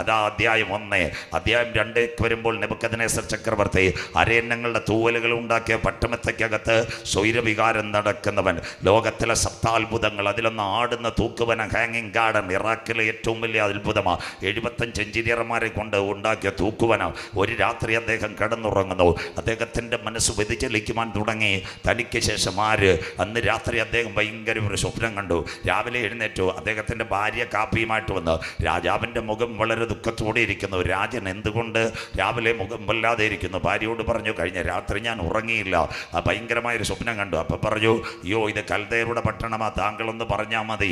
അതാ അധ്യായം 1. അധ്യായം 2 വരുമ്പോൾ നെബൂഖദ്നേസർ ചക്രവർത്തി അരയന്നങ്ങളുടെ തൂവലുകൾ ഉണ്ടാക്കിയ പട്ടണത്തേക്കകത്ത് സ്വൈരവികാരം നടക്കുന്നവൻ, ലോകത്തിലെ സപ്താത്ഭുതങ്ങൾ അതിലൊന്ന് ആടുന്ന തൂക്കുവന, ഹാങ്ങിങ് ഗാർഡൻ, ഇറാഖിലെ ഏറ്റവും വലിയ അത്ഭുതമാണ്. 75 എഞ്ചിനീയർമാരെ കൊണ്ട് ഉണ്ടാക്കിയ തൂക്കുവന. ഒരു രാത്രി അദ്ദേഹം കിടന്നുറങ്ങുന്നു. അദ്ദേഹത്തിൻ്റെ മനസ്സ് വ്യതിചലിക്കുവാൻ തുടങ്ങി. തനിക്ക് ശേഷം ആര്? അന്ന് രാത്രി അദ്ദേഹം ഭയങ്കര ഒരു സ്വപ്നം കണ്ടു. രാവിലെ എഴുന്നേറ്റു. അദ്ദേഹത്തിൻ്റെ ഭാര്യ കാപ്പിയുമായിട്ട് വന്നു. രാജാവിൻ്റെ മുഖം വളരെ ദുഃഖത്തോടെ ഇരിക്കുന്നു. രാജൻ എന്തുകൊണ്ട് രാവിലെ മുഖം വല്ലാതെ ഇരിക്കുന്നു? ഭാര്യയോട് പറഞ്ഞു, കഴിഞ്ഞ രാത്രി ഞാൻ ഉറങ്ങിയില്ല, ഭയങ്കരമായൊരു സ്വപ്നം കണ്ടു. അപ്പം പറഞ്ഞു, അയ്യോ ഇത് കൽദയരുടെ പട്ടണമാ, താങ്കളൊന്ന് പറഞ്ഞാൽ മതി,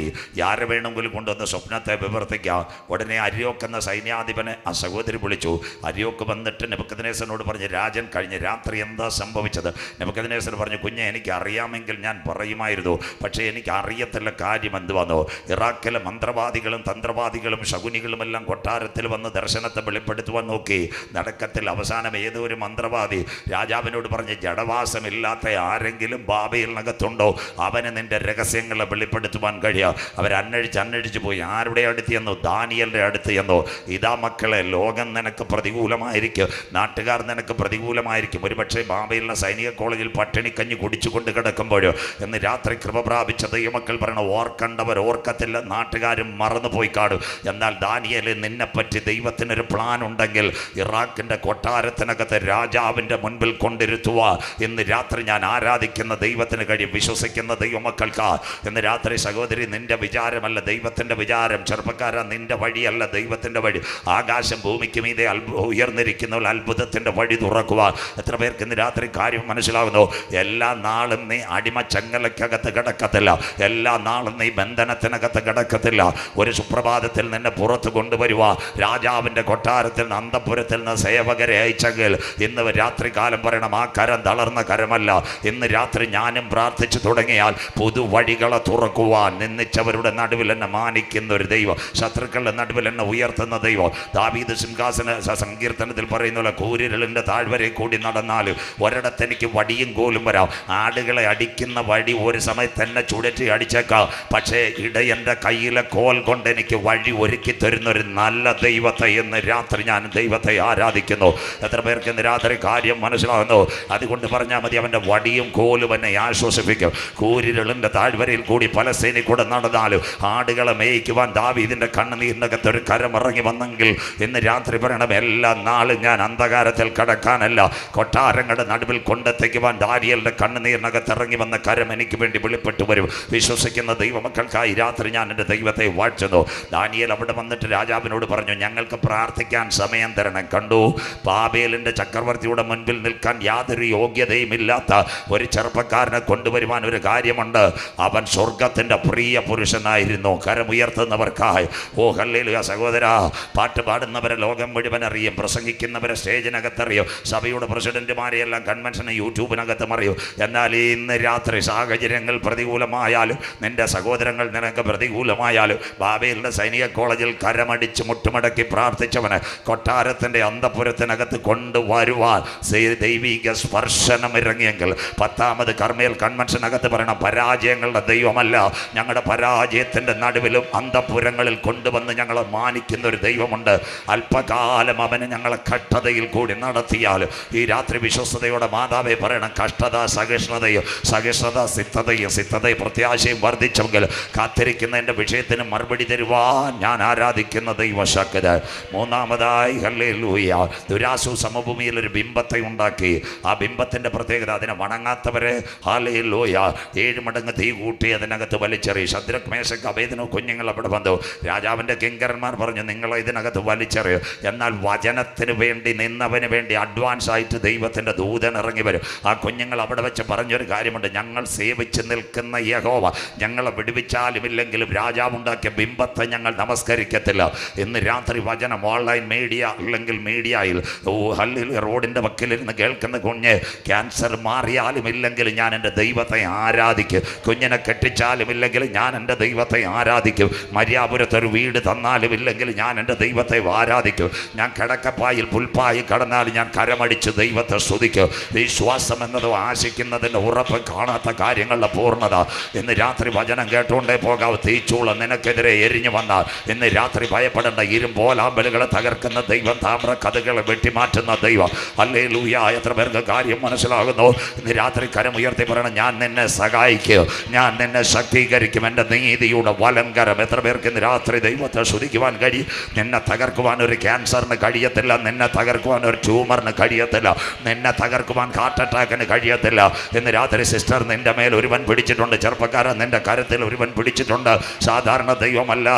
ആരെ വേണമെങ്കിലും കൊണ്ടുവന്ന് സ്വപ്നത്തെ വിവർത്തിക്കാം. ഉടനെ അര്യോക്ക് എന്ന സൈന്യാധിപനെ ആ സഹോദരി വിളിച്ചു. അര്യോക്ക് വന്നിട്ട് നെബൂഖദ്നേസറിനോട് പറഞ്ഞു, രാജൻ കഴിഞ്ഞ രാത്രി എന്താ സംഭവിച്ചത്? നെബൂഖദ്നേസർ പറഞ്ഞു, കുഞ്ഞെ എനിക്ക് അറിയാമെങ്കിൽ ഞാൻ പറയുമായിരുന്നു, പക്ഷേ എനിക്ക് അറിയത്തില്ല കാര്യം എന്തുവന്നോ. ഇറാഖിലെ മന്ത്രവാദികളും തന്ത്രവാദികളും ശകുനികളും എല്ലാം കൊട്ടാരത്തിൽ വന്ന് ദർശനത്തെ വെളിപ്പെടുത്തുവാൻ നോക്കി, നടക്കത്തിൽ. അവസാനം ഏതോ ഒരു മന്ത്രവാദി രാജാവിനോട് പറഞ്ഞ്, ജഡവാസമില്ലാത്ത ആരെങ്കിലും ബാബയിലിനകത്തുണ്ടോ, അവന് നിന്റെ രഹസ്യങ്ങളെ വെളിപ്പെടുത്തുവാൻ കഴിയുക. അവരന്വേഷിച്ച് പോയി. ആരുടെ അടുത്ത് ചെന്നു? ദാനിയേലിൻ്റെ അടുത്ത് ചെന്നു. ഇതാ മക്കളെ, ലോകം നിനക്ക് പ്രതികൂലമായിരിക്കും, നാട്ടുകാർ നിനക്ക് പ്രതികൂലമായിരിക്കും. ഒരുപക്ഷെ ബാബയിലുള്ള സൈനിക കോളേജിൽ പട്ടിണിക്കഞ്ഞി കുടിച്ചുകൊണ്ട് കിടക്കുമ്പോഴോ എന്ന് രാത്രി കൃപ പ്രാപിച്ച ദൈവമക്കൾ പറയണം, ഓർക്കണ്ടവർ ഓർക്കത്തില്ല, നാട്ടുകാരും മറന്നുപോയി കാണും. എന്നാൽ ദാനിയേലേ, നിന്നെപ്പറ്റി ദൈവത്തിനൊരു പ്ലാൻ ഉണ്ടെങ്കിൽ ഇറാഖിൻ്റെ കൊട്ടാരത്തിനകത്ത് രാജാവിൻ്റെ മുൻപിൽ കൊണ്ടിരുത്തുക. ഇന്ന് രാത്രി ഞാൻ ആരാധിക്കുന്ന ദൈവത്തിന് കഴിയും, വിശ്വസിക്കുന്ന ദൈവമക്കൾക്ക്. ഇന്ന് രാത്രി സഹോദരി, നിന്റെ വിചാരമല്ല ദൈവത്തിൻ്റെ വിചാരം. ചെറുപ്പക്കാരാ, നിന്റെ വഴിയല്ല ദൈവത്തിൻ്റെ വഴി. ആകാശം ഭൂമിക്ക് മീതെ ഉയർന്നിരിക്കുന്ന അത്ഭുതത്തിൻ്റെ വഴി തുറക്കുക. എത്ര പേർക്ക് ഇന്ന് രാത്രി കാര്യം മനസ്സിലാകുന്നു? എല്ലാ നാളും നീ അടിമച്ചങ്ങലക്കകത്ത് കിടക്കത്തില്ല, എല്ലാ നാളും നീ ബന്ധനത്തിനകത്ത് കിടക്കത്തില്ല. ഒരു സുപ്രഭാതത്തിൽ നിന്നെ പുറത്ത് കൊണ്ടുവരുക. രാജാവിൻ്റെ കൊട്ടാരത്തിൽ നിന്ന്, അന്തപുരത്തിൽ നിന്ന് സേവകരെ അയച്ചെങ്കിൽ ഇന്ന് രാത്രി കാലം പറയണം, ആ കരം തളർന്ന കരമല്ല. ഇന്ന് രാത്രി ഞാനും പ്രാർത്ഥിച്ചു തുടങ്ങിയാൽ പുതുവഴികളെ തുറക്കുവാൻ, നിന്ദിച്ചവരുടെ നടുവിൽ എന്നെ മാനിക്കുന്ന ഒരു ദൈവം, ശത്രുക്കളുടെ നടുവിൽ എന്നെ ഉയർത്തുന്ന ദൈവം. ദാവീദ് സിംഹാസന സങ്കീർത്തനത്തിൽ പറയുന്ന കൂരിരളിൻ്റെ താഴ്വരെ കൂടി നടന്നാലും ഒരിടത്ത് എനിക്ക് വടിയും കോലും വരാം. ആടുകളെ അടിക്കുന്ന വടി ഒരു സമയത്ത് എന്നെ ചുഴറ്റി അടിച്ചേക്കാം, പക്ഷേ ഇടയൻ്റെ കയ്യിലെ കോൽ കൊണ്ട് എനിക്ക് വഴി ഒരുക്കി തരുന്നൊരു നല്ല ദൈവത്തെ ഇന്ന് രാത്രി ഞാൻ ദൈവത്തെ ആരാധിക്കുന്നു. എത്ര പേർക്ക് ഇന്ന് രാത്രി കാര്യം മനസ്സിലാകുന്നു? അതുകൊണ്ട് പറഞ്ഞാൽ മതി, അവൻ്റെ വടിയും കോലും എന്നെ ആശ്വസിപ്പിക്കും. കൂരിരളിൻ്റെ താഴ്വരയിൽ കൂടി പലസ്തീനിൽ കൂടെ നടന്നാലും ആടുകളെ മേയിക്കുവാൻ ദാവീദിൻ്റെ കണ്ണുനീരിനകത്തൊരു കരമിറങ്ങി വന്നെങ്കിൽ ഇന്ന് രാത്രി പറയണം, എല്ലാ നാളും ഞാൻ അന്ധകാരത്തിൽ കടക്കാനല്ല, കൊട്ടാരങ്ങളുടെ നടുവിൽ കൊണ്ടെത്തിക്കുവാൻ ദാനിയേലിൻ്റെ കണ്ണുനീരിനകത്ത് ഇറങ്ങി വന്ന കരം എനിക്ക് വേണ്ടി വെളിപ്പെട്ടു വരും. വിശ്വസിക്കുന്ന ദൈവമക്കൾക്കായി രാത്രി ഞാൻ എൻ്റെ ദൈവത്തെ വാഴ്ത്തുന്നു. ദാനിയേൽ അവിടെ വന്നിട്ട് രാജാവിനോട് പറഞ്ഞു, ഞങ്ങൾക്ക് പ്രാർത്ഥിക്കാൻ സമയം തരണം. കണ്ടു, ബാബേലിൻ്റെ ചക്രവർത്തിയുടെ മുൻപിൽ നിൽക്കാൻ യാതൊരു യോഗ്യതയും ഇല്ലാത്ത ഒരു ചെറുപ്പക്കാരനെ കൊണ്ടുവരുവാൻ ഒരു കാര്യമുണ്ട്. അവൻ സ്വർഗത്തിൻ്റെ പ്രിയ പുരുഷനായിരുന്നു. കരമുയർത്തുന്നവർക്കായി ഓ ഹല്ലേലൂയ. സഹോദര, പാട്ട് പാടുന്നവരെ ലോകം മുഴുവൻ അറിയും, പ്രസംഗിക്കുന്നവരെ സ്റ്റേജിനകത്തറിയും, സഭയുടെ പ്രസിഡന്റുമാരെയെല്ലാം കൺവെൻഷന് യൂട്യൂബിനകത്തും അറിയും. എന്നാൽ ഇന്ന് രാത്രി സാഹചര്യങ്ങൾ പ്രതികൂലമായാലും, നിന്റെ സഹോദരങ്ങൾ നിനക്ക് പ്രതികൂലമായാലും, ബാബേലിൻ്റെ സൈനിക കോളേജിൽ കരമടിച്ച് മുട്ടുമടക്കി പ്രാർത്ഥിച്ചവന് കൊട്ടാരത്തിൻ്റെ അന്തപുരത്തിനകത്ത് കൊണ്ടുവരുവാൻ ദൈവിക സ്പർശനം ഇറങ്ങിയെങ്കിൽ 10ാമത് കർമ്മേൽ കൺവെൻഷനകത്ത് പറയണം, പരാജയങ്ങളുടെ ദൈവമല്ല, ഞങ്ങളുടെ പരാജയത്തിൻ്റെ നടുവിലും അന്തപുരങ്ങളിൽ കൊണ്ടുവന്ന് ഞങ്ങളെ മാനിക്കുന്ന ഒരു ദൈവമുണ്ട്. അല്പകാലം അവന് ഞങ്ങളെ കഷ്ടതയിൽ കൂടി നടത്തിയാലും ഈ രാത്രി വിശ്വസ്തയോടെ മാതാവേ പറയണം, കഷ്ടത സഹിഷ്ണുതയും, സഹിഷ്ണുത സിദ്ധതയും, സിദ്ധതയും പ്രത്യാശയും വർദ്ധിച്ചെങ്കിൽ കാത്തിരിക്കുന്ന എൻ്റെ വിഷയത്തിന് മറുപടി തരുവാൻ ഞാൻ ആരാധിക്കുന്ന ദൈവശക്തി. 3ാമതായി ഹല്ലേലൂയ, ദുരാസു സമഭൂമിയിൽ ഒരു ബിംബത്തെ ഉണ്ടാക്കി. ആ ബിംബത്തിൻ്റെ പ്രത്യേകത, അതിനെ വണങ്ങാത്തവരെ ഹല്ലേലൂയ 7 മടങ്ങ് തീ കൂട്ടി അതിനകത്ത് വലിച്ചെറി. ശദ്രക് മേശക് അബേദ്നെഗോ കുഞ്ഞുങ്ങൾ അവിടെ വന്നു. രാജാവിൻ്റെ കിങ്കരന്മാർ പറഞ്ഞു, നിങ്ങളെ ഇതിനകത്ത് വലിച്ചെറിയും. എന്നാൽ വചനത്തിന് വേണ്ടി നിന്നവന് വേണ്ടി അഡ്വാൻസ് ആയിട്ട് ദൈവത്തിൻ്റെ ദൂതൻ ഇറങ്ങി വരും. ആ കുഞ്ഞുങ്ങൾ അവിടെ വെച്ച് പറഞ്ഞൊരു കാര്യമുണ്ട്, ഞങ്ങൾ സേവിച്ച് നിൽക്കുന്ന യഹോവ ഞങ്ങളെ വിടുവിച്ചാലും ഇല്ലെങ്കിലും രാജാവുണ്ടാക്കിയ ബിംബത്തെ ഞങ്ങൾ നമസ്കരിക്കത്തില്ല. ഇന്ന് രാത്രി വചനം ഓൺലൈൻ മീഡിയ അല്ലെങ്കിൽ മീഡിയയിൽ റോഡിൻ്റെ വക്കിലിരുന്ന് കേൾക്കുന്ന കുഞ്ഞ്, ക്യാൻസർ മാറിയാലും ഇല്ലെങ്കിലും ഞാൻ എൻ്റെ ദൈവത്തെ ആരാധിക്കും. കുഞ്ഞിനെ കെട്ടിച്ചാലും ഇല്ലെങ്കിലും ഞാൻ എൻ്റെ ദൈവത്തെ ആരാധിക്കും. മര്യാപുരത്തൊരു വീട് തന്നാലും ഇല്ലെങ്കിൽ ഞാൻ എൻ്റെ ദൈവത്തെ ആരാധിക്കും. ഞാൻ കിടക്കപ്പായിൽ പുൽപ്പായി കടന്നാലും ഞാൻ കരമടിച്ച് ദൈവത്തെ സ്തുതിക്കും. വിശ്വാസം എന്നതോ ആശിക്കുന്നതിൻ്റെ ഉറപ്പ് കാണാത്ത കാര്യങ്ങളുടെ പൂർണ്ണത. ഇന്ന് രാത്രി വചനം കേട്ടുകൊണ്ടേ പോകാവ്. തീച്ചൂള നിനക്കെതിരെ എരിഞ്ഞു വന്നാൽ ഇന്ന് രാത്രി ഭയപ്പെടേണ്ട. ഇരുമ്പോലാമ്പലുകളെ തകർക്കുന്ന ദൈവം, താമ്ര കഥകളെ വെട്ടിമാറ്റുന്ന ദൈവം. ഹല്ലേലൂയ. എത്ര പേർക്ക് കാര്യം മനസ്സിലാകുന്നു? ഇന്ന് രാത്രി കരമുയർത്തി പറയണം, ഞാൻ നിന്നെ സഹായിക്കും, ഞാൻ നിന്നെ ശക്തീകരിക്കും, എൻ്റെ നീതിയുടെ വലങ്കരം. എത്ര പേർക്ക് ഇന്ന് രാത്രി ദൈവത്തെ സ്തുതിക്കുവാൻ കഴിയും? നിന്നെ തകർക്കുവാൻ ഒരു ക്യാൻസറിന് കഴിയത്തില്ല, നിന്നെ തകർക്കുവാൻ ഒരു ട്യൂമറിന് കഴിയത്തില്ല, നിന്നെ തകർക്കുവാൻ ഹാർട്ട് അറ്റാക്കിന് കഴിയത്തില്ല. ഇന്ന് രാത്രി സിസ്റ്റർ, നിന്റെ മേൽ ഒരുവൻ പിടിച്ചിട്ടുണ്ട്. ചെറുപ്പക്കാരൻ, നിന്റെ കരത്തിൽ ഒരുവൻ പിടിച്ചിട്ടുണ്ട്. സാധാരണ ദൈവമല്ല,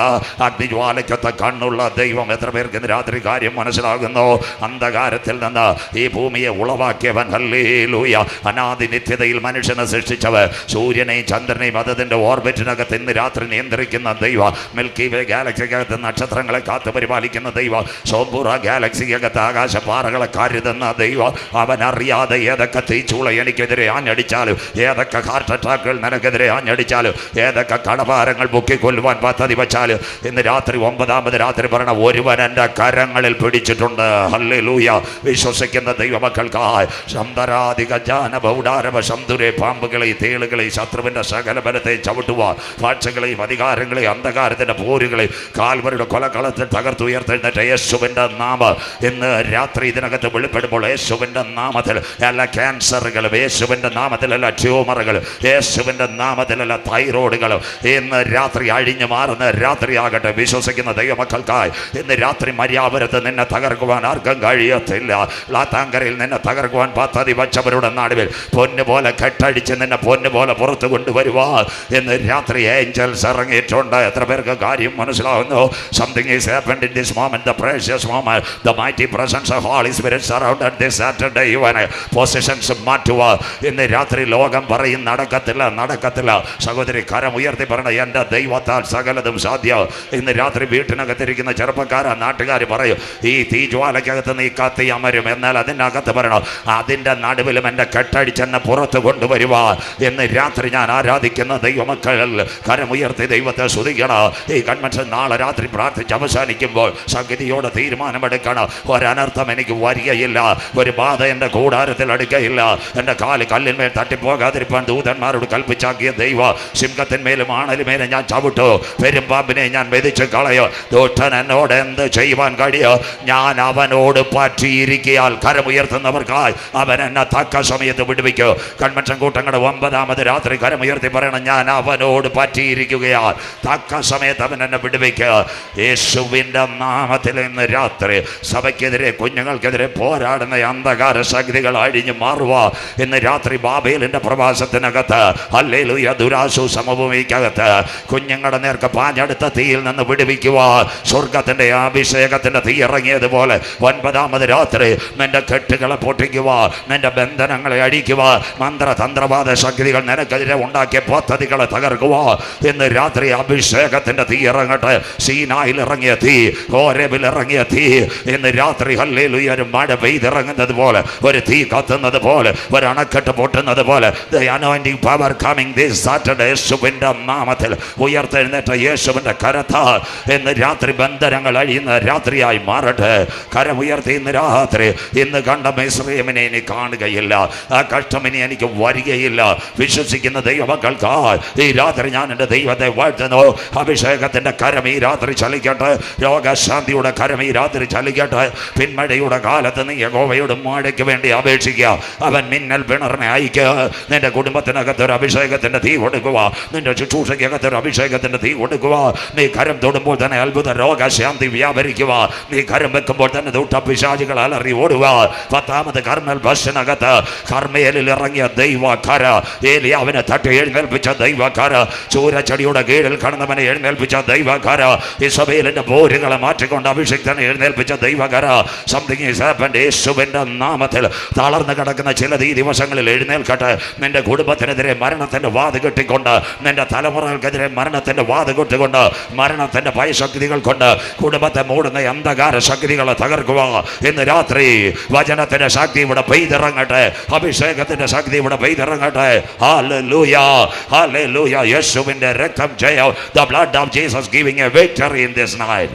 അഗ്നിജ്വാലയ്ക്കൊത്ത കണ്ണുള്ള ദൈവം. എത്ര പേർക്ക് ഇന്ന് രാത്രി കാര്യം മനസ്സിലാകുന്നു? അന്ധകാരത്തിൽ നിന്ന് ഈ ഭൂമിയെ ഉളവാക്കിയവൻ. ഹല്ലേലൂയ. അനാദി നിത്യതയിൽ മനുഷ്യനെ സൃഷ്ടിച്ചവൻ, സൂര്യനെയും ചന്ദ്രനെയും അതതിൻ്റെ ഓർബിറ്റിനകത്ത് ഇന്ന് രാത്രി നിയന്ത്രിക്കുന്ന ദൈവം. മിൽക്കി വേ ഗാലക്സിക്കകത്ത് നക്ഷത്രങ്ങളെ കാത്തു പരിപാലിക്കുന്ന ദൈവം. സോംപൂറ ഗാലക്സിക്കകത്ത് ആകാശപാറകളെ കരുതുന്ന ദൈവം. അവനറിയാതെ ഏതൊക്കെ തീച്ചൂള എനിക്കെതിരെ ആഞ്ഞടിച്ചാലും, ഏതൊക്കെ ഹാർട്ട് അറ്റാക്കുകൾ നിനക്കെതിരെ ആഞ്ഞടിച്ചാലും, ഏതൊക്കെ കടഭാരങ്ങൾ പൊക്കിക്കൊല്ലുവാൻ പദ്ധതി വച്ചാലും, ഇന്ന് രാത്രി 9ാമത് രാത്രി പറയണ, ഒരുവൻ എൻ്റെ കരങ്ങളിൽ പിടിച്ചിട്ടുണ്ട്. ഹല്ലേലൂയ. വിശ്വസിക്കുന്ന ദൈവമക്കൾക്കായി ശന്തരാധിക ജാനബൗഡാരവ ശംതുരെ പാമ്പുകളെയും തേളുകളെയും ശത്രുവിൻ്റെ സകല ബലത്തെ ചവിട്ടുവാൻ, ഭാഷകളെയും അധികാരങ്ങളെയും അന്ധകാരത്തിൻ്റെ പോരുകളെയും കാൽവരുടെ കൊലകളത്തിൽ തകർത്തുയർത്തെഴുന്നേറ്റ യേശുവിൻ്റെ നാമം ഇന്ന് രാത്രി ഇതിനകത്ത് വെളിപ്പെടുമ്പോൾ, യേശുവിൻ്റെ നാമത്തിൽ എല്ലാ ക്യാൻസറുകളും, യേശുവിൻ്റെ നാമത്തിൽ എല്ലാ ട്യൂമറുകളും, യേശുവിൻ്റെ നാമത്തിലല്ല തൈറോയിഡുകളും ഇന്ന് രാത്രി അഴിഞ്ഞു മാറുന്ന രാത്രിയാകട്ടെ. വിശ്വസിക്കുന്ന ദൈവമക്കൾക്കായി ഇന്ന് രാത്രി മര്യാപുരത്ത് നിന്നെ തകർക്കുവാൻ ആർക്കും കഴിയത്തില്ല. ലാത്താങ്കരയിൽ നിന്നെ തകർക്കുവാൻ പദ്ധതി വച്ചവരുടെ നടുവിൽ പൊന്നുപോലെ കെട്ടടിച്ച് നിന്നെ പൊന്നുപോലെ പുറത്തു കൊണ്ടുവരുവാൻ ഇന്ന് രാത്രി ഏഞ്ചൽസ് ഇറങ്ങിയിട്ടുണ്ട്. എത്ര പേർക്ക് കാര്യം മനസ്സിലാവുന്നു? Something is happened in this moment, the precious moment. The mighty presence of Holy Spirit surrounded this Saturday. Positions മാറ്റുക ഇന്ന് രാത്രി. ലോകം പറയും നടക്കത്തില്ല, നടക്കത്തില്ല. സഹോദരി, കരം ഉയർത്തി പറയണം, എൻ്റെ ദൈവത്താൽ സകലതും സാധ്യം. ഇന്ന് രാത്രി വീട്ടിനകത്തിരിക്കുന്ന ചെറുപ്പക്കാര, നാട്ടുകാർ പറയും, ഈ തീജ്വാലയ്ക്കകത്ത് നീ കത്തി അമരും. എന്നാൽ അതിനകത്ത് പറയണം, അതിൻ്റെ നടുവിലും എൻ്റെ കെട്ടടിച്ചെന്നെ പുറത്ത് കൊണ്ടുവരുക. ഇന്ന് രാത്രി ഞാൻ ആരാധിക്കുന്ന ദൈവമക്കൾ കരമുയർത്തി ദൈവത്തെ സ്തുതിക്കണം. ഈ കൺവെൻഷൻ നാളെ രാത്രി പ്രാർത്ഥിച്ച് അവസാനിക്കുമ്പോൾ സംഗതിയോടെ തീരുമാനമെടുക്കണം. ഒരനർത്ഥം എനിക്ക് വരികയില്ല, ഒരു ബാധ എൻ്റെ കൂടാരത്തിൽ അടുക്കയില്ല. എൻ്റെ കാല് കല്ലിന്മേൽ തട്ടിപ്പോകാതിരിപ്പാൻ ദൂതന്മാരോട് കൽപ്പിച്ചാക്കിയ ദൈവ, സിംഹത്തിന്മേലും ആണലിന്മേലും ഞാൻ ചവിട്ടു, പെരുമ്പാമ്പിനെ ഞാൻ മെതിച്ച് കളയോ. ദുഷ്ടൻ എന്നോട് എന്ത് ചെയ്യുവാൻ കഴിയോ? ഞാൻ അവനോട് പറ്റിയിരിക്കയാൽ. കരമുയർത്തുന്നവർക്കായി അവൻ എന്നെ തക്ക സമയത്ത് വിടുവിക്കോ. കൺവെൻഷൻ കൂട്ടങ്ങളുടെ 9ാമത് രാത്രി കരമുയർത്തി പറയണം, ഞാൻ അവനോട് പറ്റിയിരിക്കുകയാൽ തക്ക സമയത്ത് അവൻ എന്നെ വിടുവിക്കുക. യേശുവിൻ്റെ നാമത്തിൽ ഇന്ന് രാത്രി സഭയ്ക്കെതിരെ, കുഞ്ഞുങ്ങൾക്കെതിരെ പോരാടുന്ന അന്ധകാര ശക്തികൾ അഴിഞ്ഞു മാറുക. ഇന്ന് രാത്രി ബാബേലിൻ്റെ പ്രവാസത്തിനകത്ത്, ഹല്ലേലൂയ, ദുരാശു സമഭൂമിക്കകത്ത് കുഞ്ഞുങ്ങളുടെ നേർക്ക് പാഞ്ഞെടുത്ത തീയിൽ നിന്ന് വിടുവിക്കുക. സ്വർഗത്തിൻ്റെ അഭിഷേകത്തിൻ്റെ തീ ഇറങ്ങിയതുപോലെ 9ാമത് രാത്രി നിന്റെ കെട്ടുകളെ പൊട്ടിക്കുക, നിന്റെ ബന്ധനങ്ങളെ അടിക്കുക. മന്ത്രതന്ത്രവാദ ശക്തികൾ നിനക്കെതിരെ ഉണ്ടാക്കിയ പദ്ധതികളെ തകർക്കുക. ഇന്ന് രാത്രി അഭിഷേകത്തിൻ്റെ തീ ഇറങ്ങട്ടെ. സീനായിൽ ഇറങ്ങിയ തീ, ഹോരേബിൽ ഇറങ്ങിയ തീ ഇന്ന് രാത്രി, ഹല്ലേലൂയ, ഒരു മഴ പെയ്തിറങ്ങുന്നത് പോലെ, ഒരു തീ കത്തുന്നത് പോലെ, ഒരു അണക്കെട്ട് പൊട്ടുന്നത് പോലെ, the anointing power coming this Saturday. യേശുവിൻ്റെ നാമത്തിൽ ഉയർത്തെഴുന്നേറ്റ യേശുവിൻ്റെ കരത്താൽ ഇന്ന് രാത്രി ബന്ധനങ്ങൾ അഴിയുന്ന രാത്രിയായി മാറട്ടെ. കരമുയർത്തി ഇന്ന് രാത്രി, ഇന്ന് കണ്ട മിസ്രയീമിനെ ഇനി കാണുകയില്ല, ആ കഷ്ടം ഇനി എനിക്ക് വരികയില്ല. വിശ്വസിക്കുന്ന ദൈവമക്കൾക്കായി ഈ രാത്രി ഞാൻ എൻ്റെ ദൈവത്തെ വാഴ്ത്തുന്നു. അഭിഷേകത്തിൻ്റെ കരം ഈ രാത്രി ചലിക്കട്ടെ. രോഗശാന്തിയുടെ കരം ഈ രാത്രി ചലിക്കട്ടെ. പിന്മഴയുടെ കാലത്ത് നീ യഹോവയുടെ മഴയ്ക്ക് വേണ്ടി അപേക്ഷിക്കുക. അവൻ മിന്നൽ പിണറിനെ അയക്കുക. നിന്റെ കുടുംബത്തിനകത്ത് ഒരു അഭിഷേകത്തിൻ്റെ തീ കൊടുക്കുക. നിന്റെ ശുശ്രൂഷയ്ക്കകത്ത് ഒരു അഭിഷേകത്തിൻ്റെ തീ കൊടുക്കുക. നീ കരം തൊടുമ്പോൾ തന്നെ അത്ഭുത രോഗശാന്തി വ്യാപരിക്കുക. നീ കരം വെക്കുമ്പോൾ തന്നെ ദുഷ്ടപിശാചുകൾ അലറി ഓടുക. 10ാമത് കർമ്മൽ ബസ്സിനകത്ത് കർമ്മേലിൽ ഇറങ്ങിയ ദൈവക്കാര, ഏലിയാവിനെ തട്ടി എഴുന്നേൽപ്പിച്ച ദൈവക്കാര, ചൂരച്ചെടിയുടെ കീഴിൽ കടന്നവനെ എഴുന്നേൽപ്പിച്ച ദൈവക്കാര, ഇസബേലിന്റെ പോരുകളെ മാറ്റിക്കൊണ്ട് അഭിഷിക്തനെ എഴുന്നേൽപ്പിച്ച ദൈവക്കാര. Something is happened. യേശുവിൻ്റെ നാമത്തിൽ തളർന്നു കിടക്കുന്ന ചില ഈ ദിവസങ്ങളിൽ എഴുന്നേൽക്കട്ടെ. നിന്റെ കുടുംബത്തിനെതിരെ മരണത്തിന്റെ വാത് കെട്ടിക്കൊണ്ട്, നിന്റെ തലമുറകൾക്കെതിരെ മരണത്തിന്റെ വാത് കെട്ടിക്കൊണ്ട്, മരണത്തിന്റെ ഭയശക്തികൾ കൊണ്ട് കുടുംബത്തെ മൂടുന്ന അന്ധകാര ശക്തികളെ തകർക്കുക. ഇന്ന് രാത്രി വചനത്തിന്റെ ശക്തി ഇവിടെ പെയ്തിറങ്ങട്ടെ. അഭിഷേകത്തിന്റെ ശക്തി ഇവിടെ പെയ്തിറങ്ങട്ടെ. Hallelujah, hallelujah. യേശുവിന്റെ രക്തം ജയം. The blood of Jesus giving a victory in this night.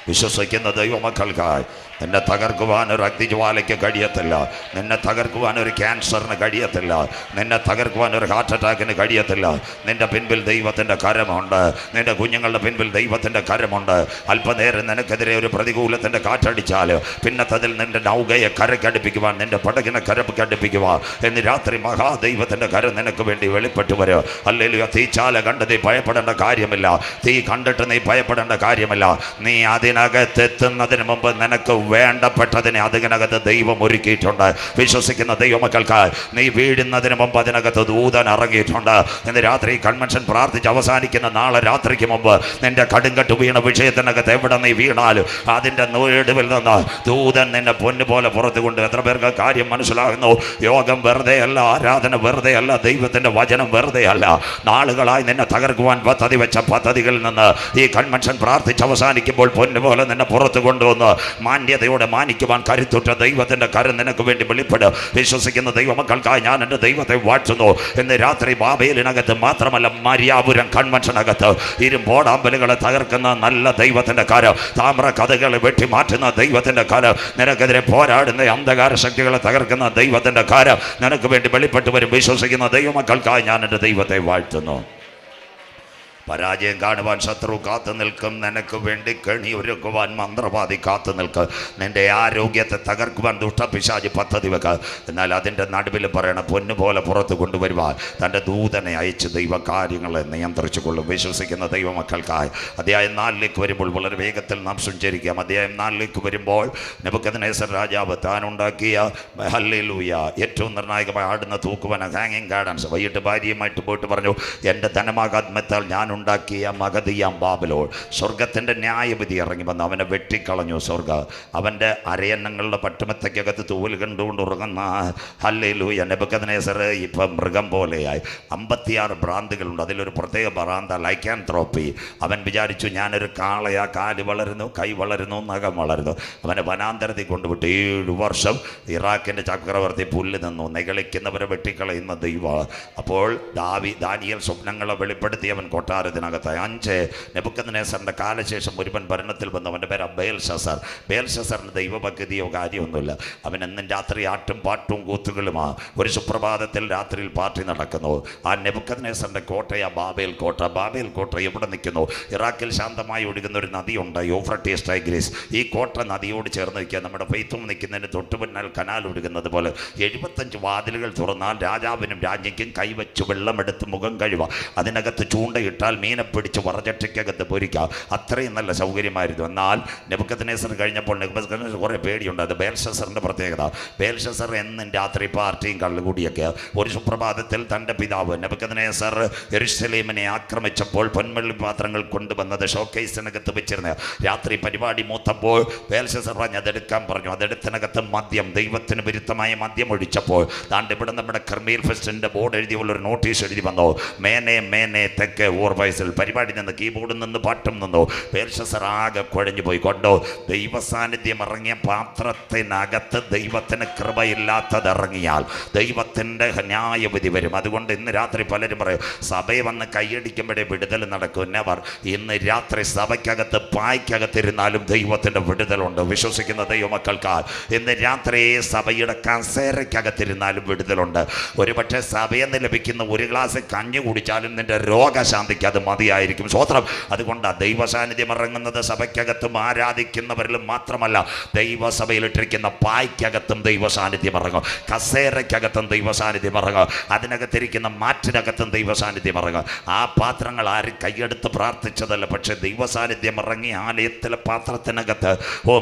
വിശ്വസിക്കുന്ന ദൈവമക്കൾക്കായി നിന്നെ തകർക്കുവാൻ ഒരു അഗ്നിജ്വാലയ്ക്ക് കഴിയത്തില്ല. നിന്നെ തകർക്കുവാൻ ഒരു ക്യാൻസറിന് കഴിയത്തില്ല. നിന്നെ തകർക്കുവാൻ ഒരു ഹാർട്ട് അറ്റാക്കിന് കഴിയത്തില്ല. നിന്റെ പിൻപിൽ ദൈവത്തിൻ്റെ കരമുണ്ട്. നിന്റെ കുഞ്ഞുങ്ങളുടെ പിൻപിൽ ദൈവത്തിൻ്റെ കരമുണ്ട്. അല്പനേരം നിനക്കെതിരെ ഒരു പ്രതികൂലത്തിൻ്റെ കാറ്റടിച്ചാൽ പിന്നത്തതിൽ നിന്റെ നൗകയെ കരക്കടുപ്പിക്കുവാൻ, നിന്റെ പടകിനെ കരക്കടുപ്പിക്കുവാൻ എന്ന് രാത്രി മഹാദൈവത്തിൻ്റെ കരം നിനക്ക് വേണ്ടി വെളിപ്പെട്ടു വരും. ഹല്ലേലൂയ. തീച്ചാല കണ്ട് നീ ഭയപ്പെടേണ്ട കാര്യമില്ല. തീ കണ്ടിട്ട് നീ ഭയപ്പെടേണ്ട കാര്യമില്ല. നീ അതിനകത്തെത്തുന്നതിന് മുമ്പ് നിനക്ക് വേണ്ടപ്പെട്ടതിനെ അതിനകത്ത് ദൈവം ഒരുക്കിയിട്ടുണ്ട്. വിശ്വസിക്കുന്ന ദൈവമക്കൾക്ക് നീ വീഴുന്നതിന് മുമ്പ് അതിനകത്ത് ദൂതൻ ഇറങ്ങിയിട്ടുണ്ട്. ഇന്ന് രാത്രി കൺവെൻഷൻ പ്രാർത്ഥിച്ച് അവസാനിക്കുന്ന നാളെ രാത്രിക്ക് മുമ്പ് നിന്റെ കടുങ്കട്ട് വീണ വിഷയത്തിനകത്ത് എവിടെ നീ വീണാലും അതിൻ്റെ നടുവിൽ നിന്ന് ദൂതൻ നിന്നെ പൊന്നുപോലെ പുറത്തു കൊണ്ട്. എത്ര പേർക്ക് കാര്യം മനസ്സിലാകുന്നു? യോഗം വെറുതെ അല്ല, ആരാധന വെറുതെ അല്ല, ദൈവത്തിൻ്റെ വചനം വെറുതെ അല്ല. നാളുകളായി നിന്നെ തകർക്കുവാൻ പദ്ധതി വെച്ച പദ്ധതികളിൽ നിന്ന് ഈ കൺവെൻഷൻ പ്രാർത്ഥിച്ച് അവസാനിക്കുമ്പോൾ പൊന്നുപോലെ നിന്നെ പുറത്തു കൊണ്ടുവന്ന് മാന്യതയോടെ മാനിക്കുവാൻ കരുത്തുറ്റ ദൈവത്തിൻ്റെ കരം നിനക്ക് വേണ്ടി വെളിപ്പെടും. വിശ്വസിക്കുന്ന ദൈവമക്കൾക്കായി ഞാൻ എൻ്റെ ദൈവത്തെ വാഴ്ത്തുന്നു. ഇന്ന് രാത്രി ബാബേലിനകത്ത് മാത്രമല്ല, മര്യാപുരം കൺവെൻഷനകത്ത് ഇരുമ്പോടാമ്പലുകളെ തകർക്കുന്ന നല്ല ദൈവത്തിൻ്റെ കരം, താമ്ര കഥകളെ വെട്ടിമാറ്റുന്ന ദൈവത്തിൻ്റെ കരം, നിനക്കെതിരെ പോരാടുന്ന അന്ധകാര ശക്തികളെ തകർക്കുന്ന ദൈവത്തിൻ്റെ കരം നിനക്ക് വേണ്ടി വെളിപ്പെട്ടു വരും. വിശ്വസിക്കുന്ന ദൈവമക്കൾക്കായി ഞാൻ എൻ്റെ ദൈവത്തെ വാഴ്ത്തുന്നു. പരാജയം കാണുവാൻ ശത്രു കാത്തു നിൽക്കും. നിനക്ക് വേണ്ടി കെണി ഒരുക്കുവാൻ മന്ത്രവാദി കാത്തു നിൽക്കും. നിന്റെ ആരോഗ്യത്തെ തകർക്കുവാൻ ദുഷ്ടപിശാചി പദ്ധതി വെക്കുക. എന്നാൽ അതിൻ്റെ നടുവിൽ പറയണം, പൊന്നുപോലെ പുറത്ത് കൊണ്ടുവരുവാൻ തൻ്റെ ദൂതനെ അയച്ച് ദൈവകാര്യങ്ങളെ നിയന്ത്രിച്ചു കൊള്ളും. വിശ്വസിക്കുന്ന ദൈവമക്കൾക്കായി അധ്യായം 4 വരുമ്പോൾ വളരെ വേഗത്തിൽ നാം സഞ്ചരിക്കാം. അധ്യായം 4 വരുമ്പോൾ നെബൂഖദ്നേസർ രാജാവ് താനുണ്ടാക്കിയ ഹല്ലേലൂയ ഏറ്റവും നിർണായകമായി ആടുന്ന തൂക്കുവന ഹാങ്ങിങ് ഗാർഡൻസ് വൈകിട്ട് ഭാര്യയുമായിട്ട് പോയിട്ട് പറഞ്ഞു, എൻ്റെ ധനമാകാത്മത്താൽ ഞാൻ ഉണ്ടാക്കിയ മഗധിയാം ബാബിലോൺ സ്വർഗത്തിൻ്റെ ന്യായവിധി ഇറങ്ങി വന്ന് അവനെ വെട്ടിക്കളഞ്ഞു. അവൻ്റെ അരയന്നങ്ങളുടെ പട്ടുമെത്തയ്ക്കകത്ത് തൂവൽ കണ്ടുകൊണ്ട് ഉറങ്ങുന്ന ഹല്ലേലൂയ നെബൂഖദ്നേസർ ഇപ്പം മൃഗം പോലെയായി. 56 ഭ്രാന്തികളുണ്ട്. അതിലൊരു പ്രത്യേക ഭ്രാന്ത ലൈക്കാൻത്രോപ്പി. അവൻ വിചാരിച്ചു ഞാനൊരു കാളയാ, കാല് വളരുന്നു, കൈ വളരുന്നു, നഖം വളരുന്നു. അവനെ വനാന്തരത്തിൽ കൊണ്ടുവിട്ട് 7 വർഷം ഇറാഖിൻ്റെ ചക്രവർത്തി പുല്ല് നിന്നു. നിഗളിക്കുന്നവരെ വെട്ടിക്കളയുന്ന ദൈവം. അപ്പോൾ ദാനിയേൽ സ്വപ്നങ്ങളെ വെളിപ്പെടുത്തി അവൻ കൊട്ടാരത്തിനകത്ത് 5 നെബൂഖദ്നേസറിൻ്റെ കാലശേഷം ഒരുവൻ ഭരണത്തിൽ വന്നു. അവൻ്റെ പേര് ബേൽഷസ്സർ. ബേൽഷസ്സറിന് ദൈവഭക്തിയോ കാര്യമൊന്നുമില്ല. അവൻ എന്നും രാത്രി ആട്ടും പാട്ടും കൂത്തുകളുമാണ്. ഒരു സുപ്രഭാതത്തിൽ രാത്രിയിൽ പാർട്ടി നടക്കുന്നു. ആ നെബൂഖദ്നേസറിൻ്റെ കോട്ടയാ ബാബേൽ കോട്ട. ബാബേൽ കോട്ട എവിടെ നിൽക്കുന്നു? ഇറാഖിൽ ശാന്തമായി ഒഴുകുന്ന ഒരു നദിയുണ്ട്, യൂഫ്രട്ടീസ് ടൈഗ്രീസ്. ഈ കോട്ട നദിയോട് ചേർന്ന് നിൽക്കുക. നമ്മുടെ ഫെയ്ത്തും നിൽക്കുന്നതിന് തൊട്ടുപിന്നാൽ കനാൽ ഒഴുകുന്നത് പോലെ 75 വാതിലുകൾ തുറന്നാൽ രാജാവിനും രാജ്ഞിക്കും കൈവച്ച് വെള്ളമെടുത്ത് മുഖം കഴുകുക. അതിനകത്ത് ചൂണ്ടയിട്ടാൽ മീനെ പിടിച്ച് വറചട്ടിക്കകത്ത് പൊരിക്കാം. അത്രയും നല്ല സൗകര്യമായിരുന്നു. എന്നാൽ നെബൂഖദ്നേസർ കഴിഞ്ഞപ്പോൾ നെബൂഖദ്നേസർ കുറേ പേടിയുണ്ട്. അത് ബേൽഷസ്സറിൻ്റെ പ്രത്യേകത. ബേൽഷസ്സർ എന്നും രാത്രി പാർട്ടിയും കള്ളുകൂടിയൊക്കെ. ഒരു സുപ്രഭാതത്തിൽ തൻ്റെ പിതാവ് നെബൂഖദ്നേസർ യെരൂശലേമിനെ ആക്രമിച്ചപ്പോൾ പൊന്മള്ളി പാത്രങ്ങൾ കൊണ്ടുവന്നത് ഷോക്കേസിനകത്ത് വെച്ചിരുന്ന രാത്രി പരിപാടി മൂത്തപ്പോൾ ബേൽഷസ്സർ പറഞ്ഞ് അതെടുക്കാൻ പറഞ്ഞു. അതെടുത്തിനകത്ത് മദ്യം, ദൈവത്തിന് വിരുദ്ധമായ മദ്യം ഒഴിച്ചപ്പോൾ താണ്ട് ഇവിടെ നമ്മുടെ കർമീൽ ഫെസ്റ്റിൻ്റെ ബോർഡ് എഴുതിയുള്ളൊരു നോട്ടീസ് എഴുതി വന്നു, മേനെ മേനെ തെക്ക് ഓർവയസിൽ. പരിപാടി നിന്ന് കീബോർഡിൽ നിന്ന് പാട്ടും നിന്നു. ബേൽഷസ്സർ ആകെ കുഴഞ്ഞു പോയി. കൊണ്ടോ ദൈവ സാന്നിധ്യം ഇറങ്ങിയ പാത്രത്തിനകത്ത് ദൈവത്തിന് കൃപയില്ലാത്തത് ഇറങ്ങിയാൽ ദൈവത്തിൻ്റെ ന്യായവിധി വരും. അതുകൊണ്ട് ഇന്ന് രാത്രി പലരും പറയും സഭയെ വന്ന് കൈയടിക്കുമ്പോഴേ വിടുതൽ നടക്കും. നെവർ. ഇന്ന് രാത്രി സഭയ്ക്കകത്ത് പായ്ക്കകത്തിരുന്നാലും ദൈവത്തിൻ്റെ വിടുതലുണ്ട്. വിശ്വസിക്കുന്ന ദൈവമക്കൾക്കാൽ ഇന്ന് രാത്രി സഭയുടെ കസേരയ്ക്കകത്തിരുന്നാലും വിടുതലുണ്ട്. ഒരുപക്ഷെ സഭയിൽ നിന്ന് ലഭിക്കുന്ന ഒരു ഗ്ലാസ് കഞ്ഞി കുടിച്ചാലും നിന്റെ രോഗശാന്തിക്ക് അത് മതിയായിരിക്കും. സ്വോത്രം. അതുകൊണ്ട് ദൈവ സാന്നിധ്യം ഇറങ്ങുന്നത് സഭയ്ക്കകത്തും ആരാധിക്കുന്നവരിലും മാത്രമല്ല, ദൈവസഭയിലിട്ടിരിക്കുന്ന പായ്ക്കകത്തും ദൈവ സാന്നിധ്യം ഇറങ്ങും, കസേരയ്ക്കകത്തും ദൈവ സാന്നിധ്യം ഇറങ്ങും, അതിനകത്തിരിക്കുന്ന മാറ്റിനകത്തും ദൈവ സാന്നിധ്യം ഇറങ്ങും. ആ പാത്രങ്ങൾ ആരും കൈയെടുത്ത് പ്രാർത്ഥിച്ചതല്ല, പക്ഷെ ദൈവ സാന്നിധ്യം ഇറങ്ങി ആലയത്തിലെ പാത്രത്തിനകത്ത്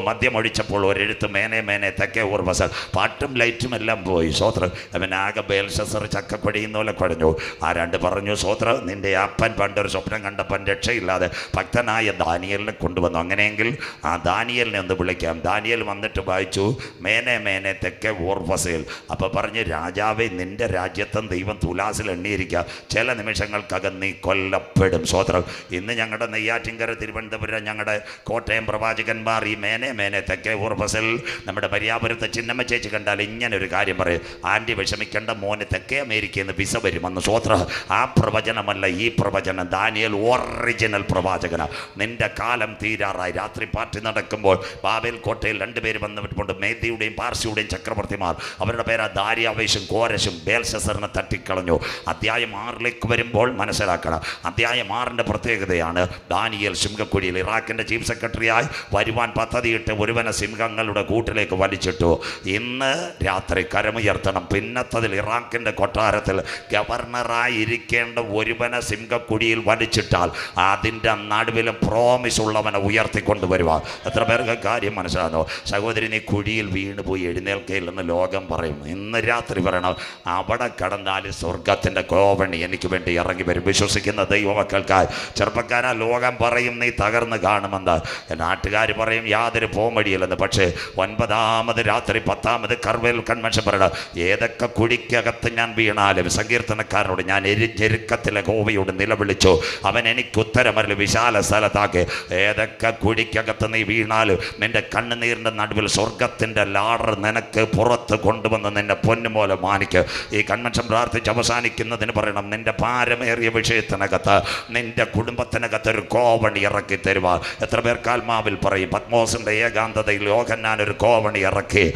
മദ്യമൊഴിച്ചപ്പോൾ ഒരെഴുത്ത് മേനെ മേനെ തെക്കേ ഓർവസൽ. പാട്ടും ലൈറ്റും എല്ലാം പോയി. സ്വോത്രം. അവൻ ആകെ ബേൽഷസ്സർ ചക്കക്കൊടിയുന്ന പോലെ കുഴഞ്ഞു. ആരാണ്ട് പറഞ്ഞു, സ്വോത്രം, നിന്റെ അപ്പൻ പണ്ടൊരു സ്വപ്നം കണ്ടപ്പൻ രക്ഷയില്ലാതെ ഭക്തനായ ദാനിയേലിനെ കൊണ്ടുവന്നു. അങ്ങനെയെങ്കിൽ ആ ദാനിയേലിനെ ഒന്ന് വിളിക്കാം. ദാനിയേൽ വന്നിട്ട് വായിച്ചു മേനെ മേനെ തെക്കേ ഓർവസയിൽ. അപ്പോൾ പറഞ്ഞ്, രാജാവേ, നിന്റെ രാജ്യത്തും ദൈവം തുലാസിൽ എണ്ണിയിരിക്കുക, ചില നിമിഷങ്ങൾക്കകം നീ കൊല്ലപ്പെടും. സ്വോത്രം. ഇന്ന് ഞങ്ങളുടെ നെയ്യാറ്റിൻകര, തിരുവനന്തപുരം, ഞങ്ങളുടെ കോട്ടയം പ്രവാചകന്മാർ ഈ മേനെ മേനെ തെക്കേ ഓർവസൽ നമ്മുടെ മര്യാപുരത്തെ ചിന്നമ്മ ചേച്ചി കണ്ടാൽ ഇങ്ങനൊരു കാര്യം പറയും, ആൻറ്റി വിഷമിക്കേണ്ട, മോന് തെക്കേ അമേരിക്കയിൽ നിന്ന് വിസ വരുമെന്ന്. സ്വോത്ര. ആ പ്രവചനമല്ല ഈ പ്രവചനം. പ്രവചനം. ദാനിയേൽ ഒറിജിനൽ പ്രവാചകനാണ്. നിന്റെ കാലം തീരാറായി. രാത്രി പാർട്ടി നടക്കുമ്പോൾ ബാബേൽ കോട്ടയിൽ രണ്ടുപേര് വന്നിട്ടുണ്ട്, മേദിയുടെയും പാർസിയുടെയും ചക്രവർത്തിമാർ. അവരുടെ പേരാ ദാരിയാവേശും കോരശും. ബേൽശസ്സറിനെ തട്ടിക്കളഞ്ഞു. അധ്യായം 6 വരുമ്പോൾ മനസ്സിലാക്കണം. അധ്യായം 6 പ്രത്യേകതയാണ് ദാനിയേൽ സിംഹക്കുഴിയിൽ. ഇറാഖിൻ്റെ ചീഫ് സെക്രട്ടറിയായി വരുവാൻ പദ്ധതിയിട്ട് ഒരുവനെ സിംഹങ്ങളുടെ കൂട്ടിലേക്ക് വലിച്ചിട്ടു. ഇന്ന് രാത്രി കരമുയർത്തണം. പിന്നത്തതിൽ ഇറാഖിൻ്റെ കൊട്ടാരത്തിൽ ഗവർണറായി ഇരിക്കേണ്ട ഒരുവനെ സിംഹക്കുഴിയിൽ വലിച്ചിട്ടാൽ അതിൻ്റെ നടുവിലും പ്രോമിസ് ഉള്ളവനെ ഉയർത്തിക്കൊണ്ടുവരുക. എത്ര പേർക്ക് കാര്യം മനസ്സിലാകുന്നു? സഹോദരി, നീ കുഴിയിൽ വീണുപോയി എഴുന്നേൽക്കയില്ലെന്ന് ലോകം പറയും. ഇന്ന് രാത്രി പറയണം, അവിടെ കടന്നാൽ സ്വർഗത്തിൻ്റെ കോവണി എനിക്ക് വേണ്ടി ഇറങ്ങി വരും. വിശ്വസിക്കുന്ന ദൈവമക്കൾക്കായി. ചെറുപ്പക്കാരാ, ലോകം പറയും നീ തകർന്ന് കാണുമെന്ന്, നാട്ടുകാർ പറയും യാതൊരു പോംവഴിയില്ലെന്ന്. പക്ഷേ 9ാമത് രാത്രി 10ാമത് കർവേൽ കൺവെൻഷൻ പറയണം, ഏതൊക്കെ കുഴിക്കകത്ത് ഞാൻ വീണാലും സങ്കീർത്തനക്കാരനോട് ഞാൻ ഞെരുക്കത്തിലെ ഗോവയോട് നിലവിളിച്ചു, അവൻ എനിക്ക് ഉത്തരമരളി വിശാല സ്ഥലത്താക്കി. ഏതൊക്കെ കുഴിക്കകത്ത് നീ വീണാലും നിന്റെ കണ്ണുനീരിൻ്റെ നടുവിൽ സ്വർഗത്തിൻ്റെ ലാഡർ നിനക്ക് പുറത്ത് കൊണ്ടുവന്ന് നിന്റെ പൊന്നുപോലെ മാനിക്ക്. ഈ കൺവെൻഷൻ പ്രാർത്ഥിച്ച് അവസാനിക്കുന്നതിന് പറയണം, നിന്റെ ഭാരമേറിയ വിഷയത്തിനകത്ത് നിന്റെ കുടുംബത്തിനകത്ത് ഒരു കോവണി ഇറക്കി തരുക. എത്ര പേർക്ക് ആത്മാവിൽ പറയും, പത്മോസിൻ്റെ ഏകാന്തതയിൽ യോഹന്നാൻ ഒരു കോവണി ഇറക്കി.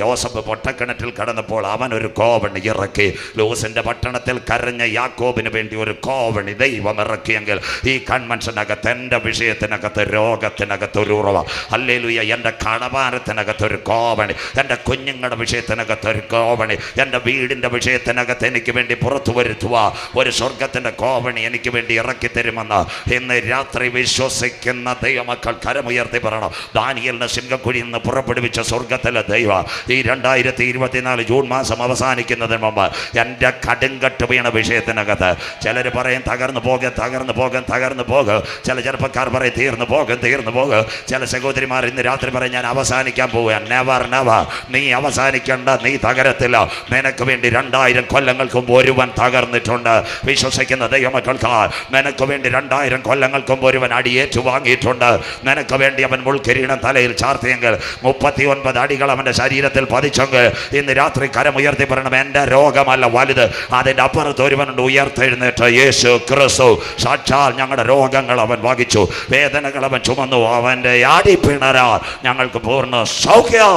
യോസഫ് പൊട്ടക്കിണറ്റിൽ കടന്നപ്പോൾ അവൻ ഒരു കോവണി ഇറക്കി. ലൂസിൻ്റെ പട്ടണത്തിൽ കരഞ്ഞ യാക്കോബിന് വേണ്ടി ഒരു കോവണി ദൈവം ഇറക്കിയെങ്കിൽ ഈ കൺവെൻഷനകത്ത് എൻ്റെ വിഷയത്തിനകത്ത് രോഗത്തിനകത്ത് ഒരു ഉറവ. ഹല്ലേലൂയ. എൻ്റെ കടഭാരത്തിനകത്ത് ഒരു കോവണി, എൻ്റെ കുഞ്ഞുങ്ങളുടെ വിഷയത്തിനകത്ത് ഒരു കോവണി, എൻ്റെ വീടിൻ്റെ വിഷയത്തിനകത്ത് എനിക്ക് വേണ്ടി പുറത്തു വരുത്തുക ഒരു സ്വർഗത്തിൻ്റെ കോവണി എനിക്ക് വേണ്ടി ഇറക്കി തരുമെന്ന് ഇന്ന് രാത്രി വിശ്വസിക്കുന്ന ദൈവമക്കൾ കരമുയർത്തി പറയണം. ദാനിയേലിനെ സിംഹക്കുഴിയിൽ നിന്ന് പുറപ്പെടുവിച്ച സ്വർഗത്തിലെ ദൈവ ഈ 2024 ജൂൺ മാസം അവസാനിക്കുന്നതിന് മുമ്പ് എൻ്റെ കടുങ്കട്ട് വീണ വിഷയത്തിനകത്ത് ചിലർ പറയും തകർന്നു പോകും, തകർന്നു പോകും, തകർന്നു പോകും. ചില ചെറുപ്പക്കാർ പറയും തീർന്നു പോകും, തീർന്നു പോകും. ചില സഹോദരിമാർ ഇന്ന് രാത്രി പറയും ഞാൻ അവസാനിക്കാൻ പോവുക. നെവർ നെവർ, നീ അവസാനിക്കേണ്ട, നീ തകരത്തില്ല. നിനക്ക് വേണ്ടി 2000 കൊല്ലങ്ങൾക്ക് മുമ്പ് ഒരുവൻ തകർന്നിട്ടുണ്ട്. വിശ്വസിക്കുന്ന ദൈവമക്കൾക്ക് നിനക്ക് വേണ്ടി 2000 കൊല്ലങ്ങൾക്ക് മുമ്പ് ഒരുവൻ അടിയേറ്റു വാങ്ങിയിട്ടുണ്ട്. നിനക്ക് വേണ്ടി അവൻ മുൾക്കിരീടം തലയിൽ ചാർത്തിയെങ്കിൽ 39 അടികൾ അവൻ്റെ ശരീരത്തിൽ പതിച്ചെങ്കിൽ ഇന്ന് രാത്രി കരമുയർത്തി പറയണം, എൻ്റെ രോഗമല്ല വലുത്, അതിൻ്റെ അപ്പുറത്ത് ഒരുവനുണ്ട് ഉയർത്തെഴുന്നേറ്റ് യേശു ക്രിസ്തു. സാക്ഷാൽ ഞങ്ങളുടെ രോഗങ്ങൾ അവൻ വഹിച്ചു, വേദനകൾ അവൻ ചുമന്നു, അവൻ്റെ അടിപ്പിണരാ ഞങ്ങൾക്ക് പൂർണ്ണ സൗഖ്യം.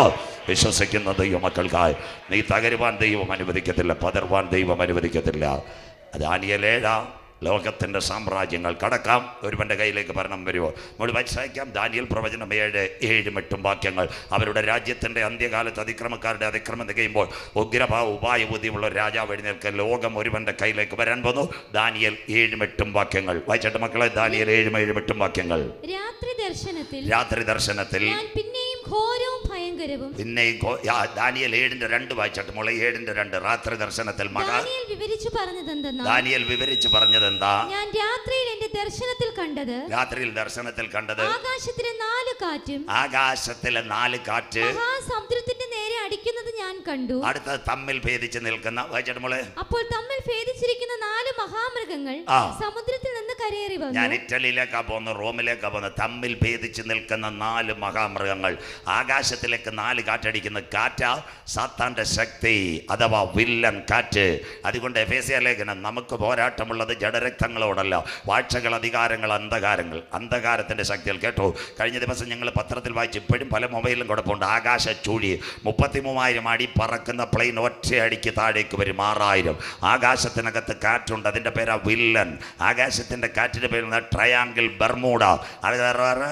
വിശ്വസിക്കുന്ന ദൈവമക്കൾക്കായി നീ തകരുവാൻ ദൈവം അനുവദിക്കത്തില്ല, പതർവാൻ ദൈവം അനുവദിക്കത്തില്ല. ദാനിയേൽ 7 ലോകത്തിൻ്റെ സാമ്രാജ്യങ്ങൾ കടക്കാം. ഒരുവൻ്റെ കയ്യിലേക്ക് ഭരണം വരുമോ? നമ്മൾ വായിക്കാം ദാനിയേൽ പ്രവചനം 7-8 വാക്യങ്ങൾ. അവരുടെ രാജ്യത്തിൻ്റെ അന്ത്യകാലത്ത് അതിക്രമക്കാരുടെ അതിക്രമം തികയുമ്പോൾ ഉഗ്രഭാവ ഉപായബുദ്ധിയുള്ള രാജാവ് എഴുന്നേൽക്ക് ലോകം ഒരുവൻ്റെ കയ്യിലേക്ക് വരാൻ പോന്നു. ദാനിയേൽ 7-8 വാക്യങ്ങൾ വായിച്ചിട്ട് മക്കളെ. ദാനിയേൽ 7-8 വാക്യങ്ങൾ. രാത്രി ദർശനത്തിൽ പിന്നെയും ഘോരവും ഭയങ്കരവും. പിന്നെയും ദാനിയേൽ 7:2 വായിച്ചിട്ട് മോളെ. 7:2 രാത്രി ദർശനത്തിൽ ദാനിയേൽ വിവരിച്ചു പറഞ്ഞത് എന്താ? ഞാൻ രാത്രിയിൽ എന്റെ ദർശനത്തിൽ കണ്ടത്, രാത്രിയിൽ ദർശനത്തിൽ കണ്ടത് ആകാശത്തിലെ 4 കാറ്റും, ആകാശത്തിലെ 4 കാറ്റ് സമുദ്രത്തിന്റെ നേരെ അടിക്കുന്നത് ഞാൻ കണ്ടു. അടുത്ത തമ്മിൽ ഭേദിച്ച് നിൽക്കുന്ന വായിച്ചിട്ട് മോളെ. അപ്പോൾ തമ്മിൽ ഭേദിച്ചിരിക്കുന്ന 4 മഹാമൃഗങ്ങൾ സമുദ്രത്തിൽ നിന്ന് കരയേറി വന്നു. ഞാൻ ഇറ്റലിയിലേക്കാ പോകുന്നു, റോമിലേക്കാ പോകുന്നു. തമ്മിൽ ഭേദിച്ച് നിൽക്കുന്ന 4 മഹാമൃഗങ്ങൾ. ആകാശത്തിലേക്ക് 4 കാറ്റടിക്കുന്ന കാറ്റാ സാത്താന്റെ ശക്തി അഥവാ വില്ലൻ കാറ്റ്. അതുകൊണ്ട് എഫേസ്യ ലേഖനം നമുക്ക് പോരാട്ടമുള്ളത് ജഡരക്തങ്ങളോടല്ല, വാഴ്ചകൾ, അധികാരങ്ങൾ, അന്ധകാരങ്ങൾ, അന്ധകാരത്തിൻ്റെ ശക്തികൾ. കേട്ടോ, കഴിഞ്ഞ ദിവസം ഞങ്ങൾ പത്രത്തിൽ വായിച്ചു, ഇപ്പോഴും പല മൊബൈലിലും കുഴപ്പമുണ്ട്. ആകാശ ചൂഴി 33,000 അടി പറക്കുന്ന പ്ലെയിൻ ഒറ്റയടിക്ക് താഴേക്ക് വരും. 6,000. ആകാശത്തിനകത്ത് കാറ്റുണ്ട്, അതിൻ്റെ പേരാ വില്ലൻ. ആകാശത്തിൻ്റെ കാറ്റിൻ്റെ പേര് ട്രയാങ്കിൾ ബർമൂഡ. അത്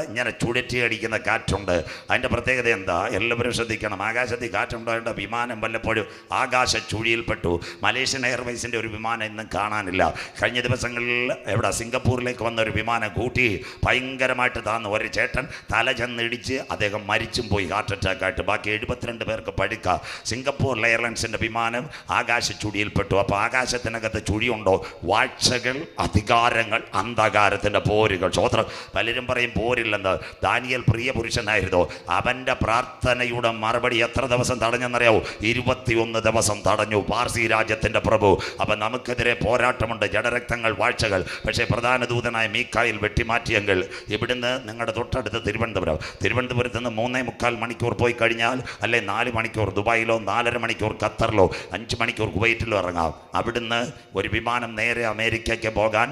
ഇങ്ങനെ ചുഴറ്റി അടിക്കുന്ന കാറ്റുണ്ട്. അതിൻ്റെ പ്രത്യേകത എന്താ? എല്ലാവരും ശ്രദ്ധിക്കണം. ആകാശത്തിൽ കാറ്റുണ്ടായിട്ട് വിമാനം വല്ലപ്പോഴും ആകാശ ചുഴിയിൽപ്പെട്ടു. മലേഷ്യൻ എയർവേസിൻ്റെ ഒരു വിമാനം ഇന്നും കാണാനില്ല. കഴിഞ്ഞ ദിവസങ്ങളിൽ എവിടെ സിംഗപ്പൂരിലേക്ക് വന്ന ഒരു വിമാനം കൂട്ടി ഭയങ്കരമായിട്ട് താന്നു. ഒരു ചേട്ടൻ തല ചെന്നിടിച്ച് അദ്ദേഹം മരിച്ചും പോയി, ഹാർട്ട് അറ്റാക്കായിട്ട്. ബാക്കി 72 പേർക്ക് പഴുക്ക. സിംഗപ്പൂർ എയർലൈൻസിൻ്റെ വിമാനം ആകാശ ചുഴിയിൽപ്പെട്ടു. അപ്പോൾ ആകാശത്തിനകത്ത് ചുഴിയുണ്ടോ? വാഴ്ചകൾ, അധികാരങ്ങൾ, അന്ധകാരത്തിൻ്റെ പോരുകൾ. സ്വോത്രം. പലരും പറയും പോരില്ലെന്ന്. ദാനിയേൽ പ്രിയ പുരുഷനായിരുന്നു. അവൻ്റെ പ്രാർത്ഥനയുടെ മറുപടി എത്ര ദിവസം തടഞ്ഞെന്നറിയാവോ? 21 ദിവസം തടഞ്ഞു പാർസി രാജ്യത്തിൻ്റെ പ്രഭു. അപ്പം നമുക്കെതിരെ പോരാട്ടമുണ്ട്, ജഡരക്തങ്ങൾ, വാഴ്ചകൾ. പക്ഷേ പ്രധാന ദൂതനായ മീക്കായിൽ വെട്ടിമാറ്റിയെങ്കിൽ ഇവിടുന്ന് നിങ്ങളുടെ തൊട്ടടുത്ത് തിരുവനന്തപുരത്ത് നിന്ന് 3.25 മണിക്കൂർ പോയി കഴിഞ്ഞാൽ, അല്ലെ 4 മണിക്കൂർ ദുബായിലോ, 4.5 മണിക്കൂർ ഖത്തറിലോ, 5 മണിക്കൂർ കുവൈറ്റിലോ ഇറങ്ങാം. അവിടുന്ന് ഒരു വിമാനം നേരെ അമേരിക്കയ്ക്ക് പോകാൻ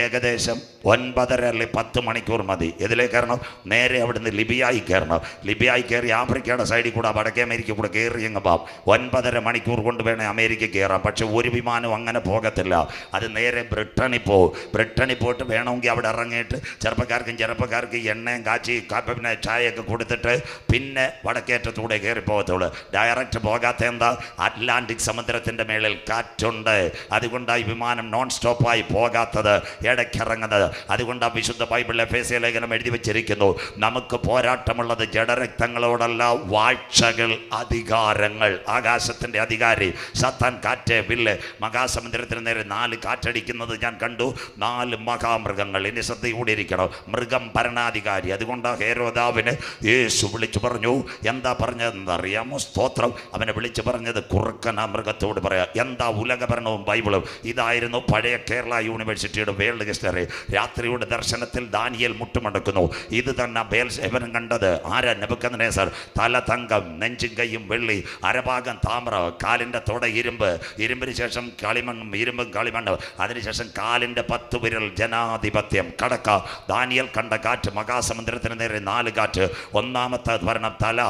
ഏകദേശം 9.5 അല്ലെങ്കിൽ 10 മണിക്കൂർ മതി. ഇതിലേക്ക് കയറണം, നേരെ അവിടുന്ന് ലിബിയായി കയറണം. ലിബിയായി കയറി ആഫ്രിക്കയുടെ സൈഡിൽ കൂടെ വടക്കേ അമേരിക്ക കൂടെ കയറി അങ്ങ് പോകാം. 9.5 മണിക്കൂർ കൊണ്ട് വേണേൽ അമേരിക്ക കയറാം. പക്ഷെ ഒരു വിമാനം അങ്ങനെ പോകത്തില്ല. അത് നേരെ ബ്രിട്ടനിൽ പോകും. ബ്രിട്ടനിൽ പോയിട്ട് വേണമെങ്കിൽ അവിടെ ഇറങ്ങിയിട്ട് ചെറുപ്പക്കാർക്ക് എണ്ണയും കാച്ചി പിന്നെ ചായയൊക്കെ കൊടുത്തിട്ട് പിന്നെ വടക്കേറ്റത്തൂടെ കയറി പോകത്തുള്ളൂ. ഡയറക്റ്റ് പോകാത്ത എന്താ? അറ്റ്ലാന്റിക് സമുദ്രത്തിൻ്റെ മേളിൽ കാറ്റുണ്ട്. അതുകൊണ്ടാണ് ഈ വിമാനം നോൺ സ്റ്റോപ്പായി പോകാത്തത്, ഇടയ്ക്കിറങ്ങുന്നത്. അതുകൊണ്ടാണ് വിശുദ്ധ ബൈബിളിലെ എഫേസ്യ ലേഖനം എഴുതി വെച്ചിരിക്കുന്നു, നമുക്ക് പോരാട്ടമുള്ളത് ജഡരക്തങ്ങളോടല്ല, വാഴ്ചകൾ, അധികാരങ്ങൾ. ആകാശത്തിൻ്റെ അധികാരി സാത്താൻ, കാറ്റ്, വില്ല്. മഹാസമുദ്രത്തിന് നേരെ 4 കാറ്റടിക്കുന്നത് ഞാൻ കണ്ടു. 4 മഹാമൃഗങ്ങൾ. ഇനി ശ്രദ്ധയോടെ ഇരിക്കണം. മൃഗം ഭരണാധികാരി. അതുകൊണ്ടാണ് ഹേരോദാവിന് യേശു വിളിച്ചു പറഞ്ഞു. എന്താ പറഞ്ഞതെന്ന് അറിയാമോ? സ്തോത്രം. അവനെ വിളിച്ചു പറഞ്ഞത് കുറുക്കൻ ആ മൃഗത്തോട് പറയാം. എന്താ ഉലകഭരണവും ബൈബിളും? ഇതായിരുന്നു പഴയ കേരള യൂണിവേഴ്സിറ്റിയുടെ വേൾഡ് ഹിസ്റ്ററി. രാത്രിയുടെ ദർശനത്തിൽ ദാനിയേൽ മുട്ടുമടക്കുന്നു. ഇത് തന്നെ ബേൽസെബൂബ് കണ്ടത്. ആരാ? നെബൂഖദ്നേസർ. തല തങ്കം, നെഞ്ചും കൈയും വെള്ളി, അരഭാഗം താമ്ര, കാലിൻ്റെ തൊട ഇരുമ്പ്, ഇരുമ്പിന് ശേഷം കളിമണ്ണും, ഇരുമ്പും കളിമണ്ണും, അതിനുശേഷം കാലിൻ്റെ 10 വിരൽ, ജനാധിപത്യം, കടക്ക. ദാനിയേൽ കണ്ട കാറ്റ്, മഹാസമുദ്രത്തിന് നേരെ 4 കാറ്റ്. ഒന്നാമത്തെ ഭരണം തല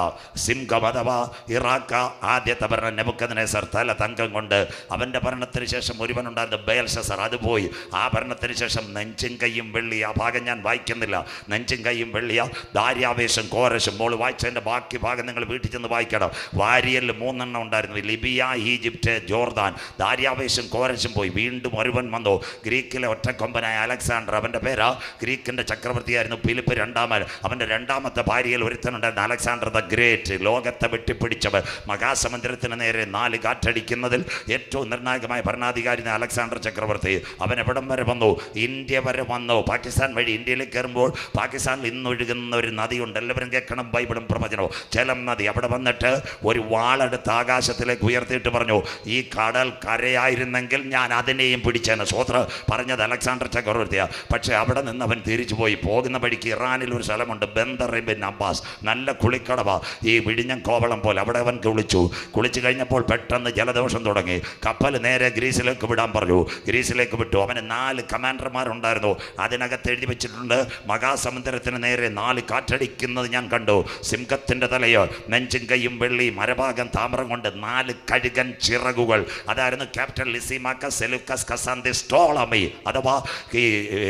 സിംഹം അഥവാ ഇറാഖ. ആദ്യത്തെ ഭരണം നെബൂഖദ്നേസർ, തല തങ്കം കൊണ്ട്. അവൻ്റെ ഭരണത്തിന് ശേഷം ഒരുവനുണ്ടായിരുന്ന ബേൽഷസർ, അത് പോയി. ആ ഭരണത്തിന് ശേഷം നെഞ്ചും കൈയും വെള്ളി. ആ ഭാഗം ഞാൻ വായിക്കുന്നില്ല. നെഞ്ചും കൈയും വെള്ളിയ. ദാര്യാവേശം, കോരശും. മോള് വായിച്ചതിൻ്റെ ബാക്കി ഭാഗം നിങ്ങൾ വീട്ടിൽ ചെന്ന് വായിക്കണം. വാരിയലിൽ 3 എണ്ണം ഉണ്ടായിരുന്നു: ലിബിയ, ഈജിപ്റ്റ്, ജോർദാൻ. ദാര്യാവേശം, കോരശും പോയി. വീണ്ടും ഒരുവൻ വന്നു, ഗ്രീക്കിലെ ഒറ്റക്കൊമ്പനായ അലക്സാണ്ടർ. അവൻ്റെ പേരാ. ഗ്രീക്കിൻ്റെ ചക്രവർത്തിയായിരുന്നു ഫിലിപ്പ് രണ്ടാമൻ. അവൻ്റെ രണ്ടാമത്തെ ഭാര്യയിൽ ഒരുത്തനുണ്ടായിരുന്ന അലക്സാണ്ടർ ദ ഗ്രേറ്റ്. ലോകത്തെ വെട്ടിപ്പിടിച്ചവൻ. മഹാസമുദ്രത്തിന് നേരെ 4 കാറ്റടിക്കുന്നതിൽ ഏറ്റവും നിർണായകമായ ഭരണാധികാരി അലക്സാണ്ടർ ചക്രവർത്തി. അവൻ എവിടം വരെ വന്നു? ഇന്ത്യ വരെ വന്നു. പാകിസ്ഥാൻ വഴി ഇന്ത്യയിലേക്ക് കയറുമ്പോൾ പാകിസ്ഥാനിൽ ഇന്നൊഴുകുന്ന ഒരു നദിയുണ്ട്. എല്ലാവരും കേൾക്കണം, ബൈബിളും പ്രവചനവും. ജലം നദി. അവിടെ വന്നിട്ട് ഒരു വാളെടുത്ത് ആകാശത്തിലേക്ക് ഉയർത്തിയിട്ട് പറഞ്ഞു, ഈ കടൽ കരയായിരുന്നെങ്കിൽ ഞാൻ അതിനെയും പിടിച്ചേനെ. സ്വോത്ര പറഞ്ഞത് അലക്സാണ്ടർ ചക്രവർത്തിയാണ്. പക്ഷേ അവിടെ നിന്ന് അവൻ തിരിച്ചു പോയി. പോകുന്ന വഴിക്ക് ഇറാനിൽ ഒരു സ്ഥലമുണ്ട്, ബന്ദർ ഇബ്ൻ അബ്ബാസ്. നല്ല കുളിക്കടവ, ഈ വിഴിഞ്ഞം കോവളം പോലെ. അവിടെ അവൻ കുളിച്ചു കഴിഞ്ഞപ്പോൾ പെട്ടെന്ന് ജലദോഷം തുടങ്ങി. കപ്പൽ നേരെ ഗ്രീസിലേക്ക് വിടാൻ പറഞ്ഞു. ഗ്രീസിലേക്ക് വിട്ടു. അവന് 4 കമാൻഡർമാരുണ്ടായിരുന്നു. അതിനകത്ത് എഴുതി വെച്ചിട്ടുണ്ട്, മഹാസമുദ്രത്തിന് നേരെ 4 കാറ്റടിക്കുന്നത് ഞാൻ കണ്ടു. സിംഹത്തിൻ്റെ തലയോ, നെഞ്ചും കൈയും വെള്ളി, മരഭാഗം താമ്രം കൊണ്ട് 4 കഴുകൻ ചിറകുകൾ. അതായിരുന്നു ക്യാപ്റ്റൻ ലിസിമാക്കസ് സെലൂക്കസ് കസാന്തിസ് ടോളമി, അഥവാ ഈ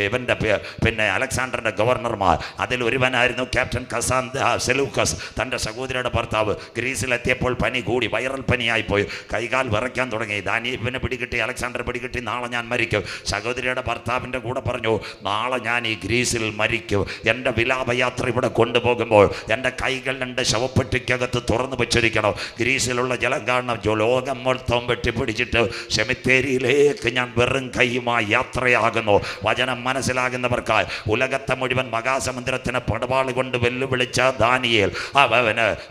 ഇവൻ്റെ പിന്നെ അലക്സാണ്ടറിൻ്റെ ഗവർണർമാർ. അതിൽ ഒരുവനായിരുന്നു ക്യാപ്റ്റൻ സെലൂക്കസ്, തൻ്റെ സഹോദരിയുടെ ഭർത്താവ്. ഗ്രീസിലെത്തിയപ്പോൾ പനി കൂടി, വൈറൽ പനിയായിപ്പോയി. കൈകാൽ വിറയ്ക്കാൻ തുടങ്ങി. ഇവനെ പിടികിട്ടി, അലക്സാണ്ടർ പിടികിട്ടി. നാളെ ഞാൻ മരിക്കും. സഹോദരിയുടെ ഭർത്താവിൻ്റെ കൂടെ പറഞ്ഞു, നാളെ ഞാൻ ഈ ഗ്രീസിൽ മരിക്കും. എൻ്റെ വിലാപയാത്ര ഇവിടെ കൊണ്ടുപോകുമ്പോൾ എൻ്റെ കൈകൾ 2 ശവപ്പെട്ടിക്കകത്ത് തുറന്നു വെച്ചിരിക്കണം. ഗ്രീസിലുള്ള ജലം കാണണം. ലോകം മൊത്തം വെട്ടിപ്പിടിച്ചിട്ട് സെമിത്തേരിയിലേക്ക് ഞാൻ വെറും കൈയുമായി യാത്രയാകുന്നു. വചനം മനസ്സിലാകുന്നവർക്കായി ഉലകത്തെ മുഴുവൻ മഹാസമുദ്രത്തിന് പടവാള് കൊണ്ട് വെല്ലുവിളിച്ച ദാനിയേൽ,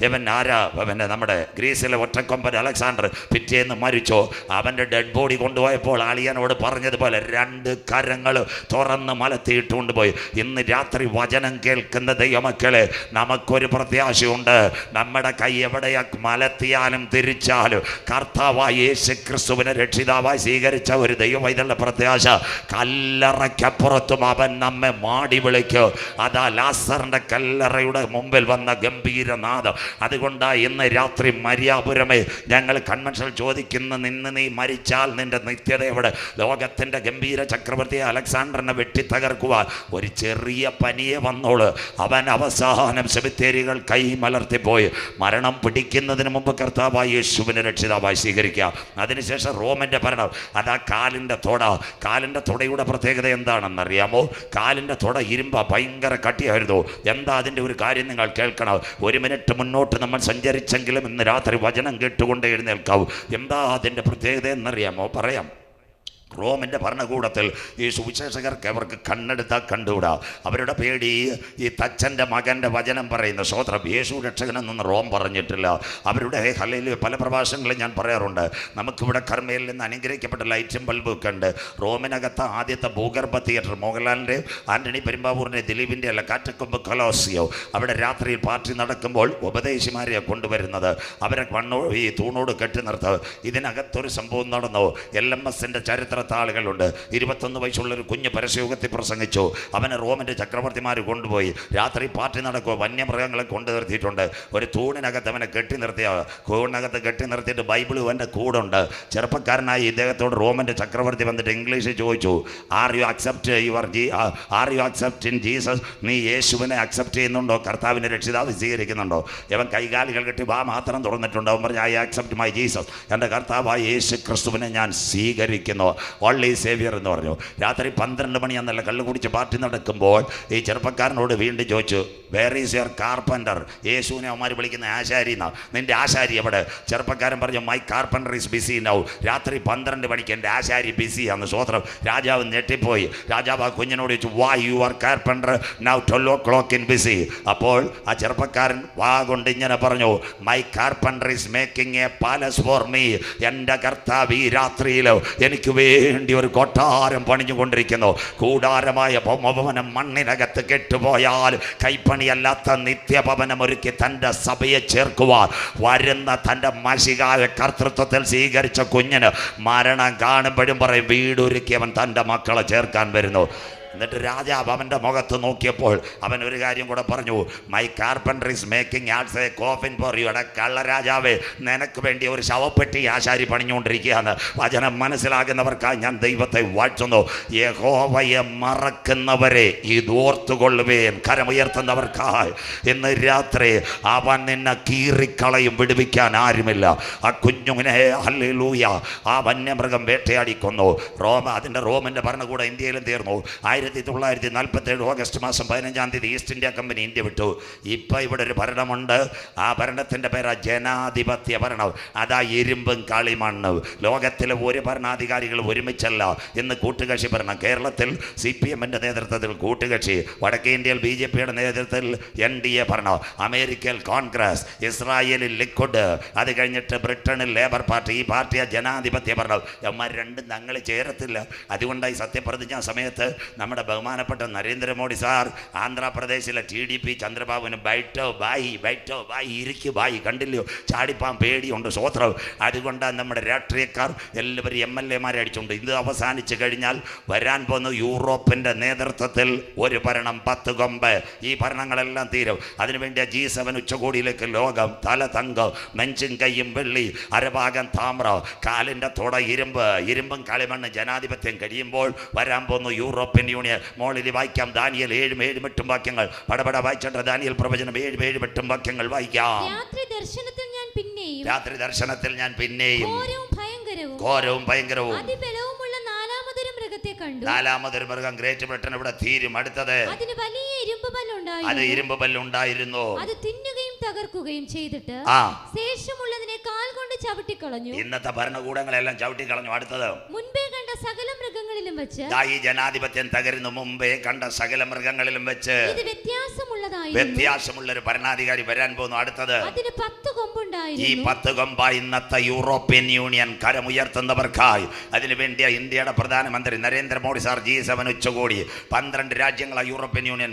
ഇവൻ ആരാ? അവന് നമ്മുടെ ഗ്രീസിലെ ഒറ്റക്കൊമ്പൻ അലക്സാണ്ടർ പിറ്റേന്ന് മരിച്ചു. അവൻ്റെ ഡെഡ് ബോഡി കൊണ്ടുപോയപ്പോൾ അളിയനോട് പറഞ്ഞതുപോലെ 2 കരങ്ങൾ തുറന്ന് മലത്തിയിട്ട് കൊണ്ടുപോയി. ഇന്ന് രാത്രി വചനം കേൾക്കുന്ന ദൈവമക്കളെ, നമുക്കൊരു പ്രത്യാശയുണ്ട്. നമ്മുടെ കൈ എവിടെയാ മലത്തിയാലും തിരിച്ചാലും കർത്താവായ യേശു ക്രിസ്തുവിനെ രക്ഷിതാവായി സ്വീകരിച്ച ഒരു ദൈവവൈതലിന്റെ പ്രത്യാശ, കല്ലറയ്ക്കപ്പുറത്തും അവൻ നമ്മെ മാടി വിളിക്കും. അതാ ലാസറിന്റെ കല്ലറയുടെ മുമ്പിൽ വന്ന ഗംഭീരനാദം. അതുകൊണ്ടാണ് ഇന്ന് രാത്രി മരിയാപുരമേ ഞങ്ങൾ കൺവെൻഷൻ ചോദിക്കുന്ന, നിന്ന് നീ മരിച്ചാൽ നിന്റെ നിത്യത എവിടെ? ലോകത്തിൻ്റെ ഗംഭീര ചക്രവർത്തിയെ അലക്സാണ്ടറിനെ വെട്ടിത്തകർക്കുവാൻ ഒരു ചെറിയ പനിയെ വന്നോളൂ. അവൻ അവസാനം സെമിത്തേരികൾ കൈ മലർത്തിപ്പോയി. മരണം പിടിക്കുന്നതിന് മുമ്പ് കർത്താവായ യേശുവിനെ രക്ഷിതാവായി സ്വീകരിക്കുക. അതിനുശേഷം റോമൻ്റെ ഭരണം. അതാ കാലിൻ്റെ തൊട. കാലിൻ്റെ തൊടയുടെ പ്രത്യേകത എന്താണെന്നറിയാമോ? കാലിൻ്റെ തൊട ഇരുമ്പ, ഭയങ്കര കട്ടിയായിരുന്നു. എന്താ അതിൻ്റെ ഒരു കാര്യം നിങ്ങൾ കേൾക്കണം. 1 മിനിറ്റ് മുന്നോട്ട് നമ്മൾ സഞ്ചരിച്ചെങ്കിലും ഇന്ന് രാത്രി വചനം കേട്ടുകൊണ്ട് എഴുന്നേൽക്കാവൂ. എന്താ അതിൻ്റെ പ്രത്യേകത എന്നറിയാമോ? പറയാം. റോമിൻ്റെ ഭരണകൂടത്തിൽ ഈ സുവിശേഷകർക്ക് അവർക്ക് കണ്ണെടുത്താൽ കണ്ടുകൂടാ. അവരുടെ പേടി ഈ തച്ചൻ്റെ മകൻ്റെ വചനം പറയുന്ന സ്വോത്രം. യേശു രക്ഷകനെന്നൊന്നും റോം പറഞ്ഞിട്ടില്ല. അവരുടെ ഹല്ലേലൂയ പല പ്രഭാഷണങ്ങളും ഞാൻ പറയാറുണ്ട്. നമുക്കിവിടെ കർമ്മയിൽ നിന്ന് അനുഗ്രഹിക്കപ്പെട്ട ലൈറ്റും ബൾബൊക്കെ ഉണ്ട്. റോമിനകത്ത് ആദ്യത്തെ ഭൂഗർഭ തിയേറ്റർ മോഹൻലാലിൻ്റെ, ആൻ്റണി പെരുമ്പാവൂരിൻ്റെ, ദിലീപിൻ്റെ അല്ല, കാറ്റക്കൊമ്പ് കൊലോസിയോ. അവിടെ രാത്രിയിൽ പാർട്ടി നടക്കുമ്പോൾ ഉപദേശിമാരെയാണ് കൊണ്ടുവരുന്നത്. അവരെ ഈ തൂണോട് കെട്ടി നിർത്തുക. ഇതിനകത്തൊരു സംഭവം നടന്നു. LMSൻ്റെ ചരിത്ര ചേർത്ത ആളുകളുണ്ട്. 21 വയസ്സുള്ളൊരു കുഞ്ഞ് പരസ്യയോഗത്തിൽ പ്രസംഗിച്ചു. അവനെ റോമിൻ്റെ ചക്രവർത്തിമാർ കൊണ്ടുപോയി. രാത്രി പാർട്ടി നടക്കുക, വന്യമൃഗങ്ങളെ കൊണ്ടു നിർത്തിയിട്ടുണ്ട്. ഒരു തൂണിനകത്ത് അവനെ കെട്ടി നിർത്തിയ കൂടിനകത്ത് കെട്ടി നിർത്തിയിട്ട് ബൈബിളും അവൻ്റെ കൂടുണ്ട്. ചെറുപ്പക്കാരനായി ഇദ്ദേഹത്തോട് റോമിൻ്റെ ചക്രവർത്തി വന്നിട്ട് ഇംഗ്ലീഷിൽ ചോദിച്ചു, are you accept in Jesus? നീ യേശുവിനെ അക്സെപ്റ്റ് ചെയ്യുന്നുണ്ടോ? കർത്താവിനെ രക്ഷിതാവ് സ്വീകരിക്കുന്നുണ്ടോ? ഇവൻ കൈകാലികൾ കെട്ടി വാ മാത്രം തുറന്നിട്ടുണ്ട്. അവൻ പറഞ്ഞു, ഐ അക്സെപ്റ്റ് മൈ ജീസസ്. എൻ്റെ കർത്താവായ യേശു ക്രിസ്തുവിനെ ഞാൻ സ്വീകരിക്കുന്നു, ഓൺലി സേവിയർ എന്ന് പറഞ്ഞു. രാത്രി 12 മണി എന്നല്ല കള്ളു കുടിച്ച് പാർട്ടി നടക്കുമ്പോൾ ഈ ചെറുപ്പക്കാരനോട് വീണ്ടും ചോദിച്ചു, വേർ ഈസ് യുവർ കാർപ്പൻ്റർ? യേശുവിനെ അവന്മാർ വിളിക്കുന്ന ആശാരി എന്നാ. നിൻ്റെ ആശാരി എവിടെ? ചെറുപ്പക്കാരൻ പറഞ്ഞു, my carpenter is busy now. രാത്രി 12 മണിക്ക് എൻ്റെ ആശാരി ബിസിയാന്ന്. സ്വോത്രം. രാജാവ് ഞെട്ടിപ്പോയി. രാജാവ് ആ കുഞ്ഞിനോട് ചോദിച്ചു, Y your carpenter now 12 o'clock in busy? അപ്പോൾ ആ ചെറുപ്പക്കാരൻ വാ കൊണ്ട് ഇങ്ങനെ പറഞ്ഞു, my carpenter is making A palace for me. എൻ്റെ കർത്താവ് ഈ രാത്രിയിൽ എനിക്ക് വേണ്ടി ഒരു കൊട്ടാരം പണിഞ്ഞുകൊണ്ടിരിക്കുന്നു. കൂടാരമായ ഭവനം മണ്ണിനകത്ത് കെട്ടുപോയാൽ കൈപ്പണിയല്ലാത്ത നിത്യഭവനം ഒരുക്കി തൻ്റെ സഭയെ ചേർക്കുവാൻ വരുന്ന തൻ്റെ മഷികായ കർത്തൃത്വത്തിൽ സ്വീകരിച്ച കുഞ്ഞിന് മരണം കാണുമ്പോഴും പറയും, വീടൊരുക്കി അവൻ തൻ്റെ മക്കളെ ചേർക്കാൻ വരുന്നു. എന്നിട്ട് രാജാവ് അവൻ്റെ മുഖത്ത് നോക്കിയപ്പോൾ അവൻ ഒരു കാര്യം കൂടെ പറഞ്ഞു, my carpenter is making arts A coffin for you. എടാ കള്ള രാജാവേ, നിനക്ക് വേണ്ടി ഒരു ശവപ്പെട്ടി ആശാരി പണിഞ്ഞുകൊണ്ടിരിക്കുകയാണ്. വചനം മനസ്സിലാകുന്നവർക്കായി ഞാൻ ദൈവത്തെ വാഴ്ത്തുന്നു. യഹോവയെ മറക്കുന്നവരെ ഇതോർത്തുകൊള്ളുവേൻ. കരമുയർത്തുന്നവർക്കായി ഇന്ന് രാത്രി അവൻ നിന്നെ കീറിക്കളയും, വിടുവിക്കാൻ ആരുമില്ല. ആ കുഞ്ഞുങ്ങിനെ ഹല്ലേലൂയ ആ വന്യമൃഗം വേട്ടയാടിക്കൊന്നു. അതിൻ്റെ റോമിൻ്റെ ഭരണകൂടം ഇന്ത്യയിലും തീർന്നു. 1947 ഓഗസ്റ്റ് മാസം 15-ാം തീയതി ഈസ്റ്റ് ഇന്ത്യ കമ്പനി ഇന്ത്യ വിട്ടു. ഇപ്പം ഇവിടെ ഒരു ഭരണമുണ്ട്. ആ ഭരണത്തിൻ്റെ പേരാ ജനാധിപത്യ ഭരണം. അതാ ഇരുമ്പും കളിമണ്ണും. ലോകത്തിലെ ഒരു ഭരണാധികാരികൾ ഒരുമിച്ചല്ല ഇന്ന് കൂട്ടുകക്ഷി ഭരണം. കേരളത്തിൽ CPM-ൻ്റെ നേതൃത്വത്തിൽ കൂട്ടുകക്ഷി, വടക്കേ ഇന്ത്യയിൽ BJP-യുടെ നേതൃത്വത്തിൽ NDA ഭരണം, അമേരിക്കയിൽ കോൺഗ്രസ്, ഇസ്രായേലിൽ ലിക്വിഡ്, അത് കഴിഞ്ഞിട്ട് ബ്രിട്ടനിൽ ലേബർ പാർട്ടി. ഈ പാർട്ടിയെ ജനാധിപത്യ ഭരണം. അവന്മാർ രണ്ടും തങ്ങൾ ചേരത്തില്ല. അതുകൊണ്ടായി സത്യപ്രതിജ്ഞാ സമയത്ത് നമ്മുടെ ബഹുമാനപ്പെട്ട നരേന്ദ്രമോദി സാർ ആന്ധ്രാപ്രദേശിലെ TDP ചന്ദ്രബാബുവിന് ബൈറ്റോ ബായി ഇരിക്കു ബായി കണ്ടില്ലയോ, ചാടിപ്പാൻ പേടിയുണ്ട്. സ്വോത്രം. അതുകൊണ്ടാണ് നമ്മുടെ രാഷ്ട്രീയക്കാർ എല്ലാവരും MLA-മാരെ അടിച്ചുകൊണ്ട്. ഇത് അവസാനിച്ച് കഴിഞ്ഞാൽ വരാൻ പോകുന്ന യൂറോപ്പിൻ്റെ നേതൃത്വത്തിൽ ഒരു ഭരണം 10 കൊമ്പ്. ഈ ഭരണങ്ങളെല്ലാം തീരും. അതിനുവേണ്ടി G7 ഉച്ചകോടിയിലേക്ക് ലോകം തല തങ്കം, നെഞ്ചും കയ്യും വെള്ളി, അരഭാഗം താമ്ര, കാലിൻ്റെ തുട ഇരുമ്പും കളിമണ്ണ്. ജനാധിപത്യം കഴിയുമ്പോൾ വരാൻ പോകുന്ന യൂറോപ്യൻ യൂണിയൻ. മോളിൽ വായിക്കാം ദാനിയേൽ 7-8 വാക്യങ്ങൾ. പടപട വായിച്ചിട്ട് ദാനിയേൽ പ്രവചനം 7-8 വാക്യങ്ങൾ വായിക്കാം. രാത്രി ദർശനത്തിൽ ഞാൻ പിന്നെയും ഘോരവും ഭയങ്കരവും അതിബലവുമുള്ള നാലാമതൊരു മൃഗം ഗ്രേറ്റ് ബ്രിട്ടൻ ഇവിടെ തീരും. അടുത്തത് അതിന് വലിയ അത് ഇരുമ്പ് പല്ലുണ്ടായിരുന്നു. അത് തിന്നുകയും തകർക്കുകയും ചെയ്തിട്ട് ശേഷമുള്ളതിനെ കാൽ കൊണ്ട് ചവിട്ടിക്കളഞ്ഞു. ഇന്നത്തെ ഭരണകൂടങ്ങളെല്ലാം ചവിട്ടിക്കളഞ്ഞു. അടുത്തത് മുൻപേ കണ്ട സകല മൃഗങ്ങളിലും വെച്ച് ഈ ജനാധിപത്യം തകരുന്നു. മുമ്പേ കണ്ട സകല മൃഗങ്ങളിലും വെച്ച് ഇത് വ്യത്യാസമുള്ളൊരു ഭരണാധികാരി വരാൻ പോകുന്നു. അടുത്തത് അതിന് 10 കൊമ്പുണ്ടായിരുന്നു. ഈ 10 കൊമ്പായി ഇന്നത്തെ യൂറോപ്യൻ യൂണിയൻ കരമുയർത്തുന്നവർക്കായി അതിനുവേണ്ടി ഇന്ത്യയുടെ പ്രധാനമന്ത്രി നരേന്ദ്രമോദി സാർ G7 ഉച്ചകോടി 12 രാജ്യങ്ങളാണ് യൂറോപ്യൻ യൂണിയൻ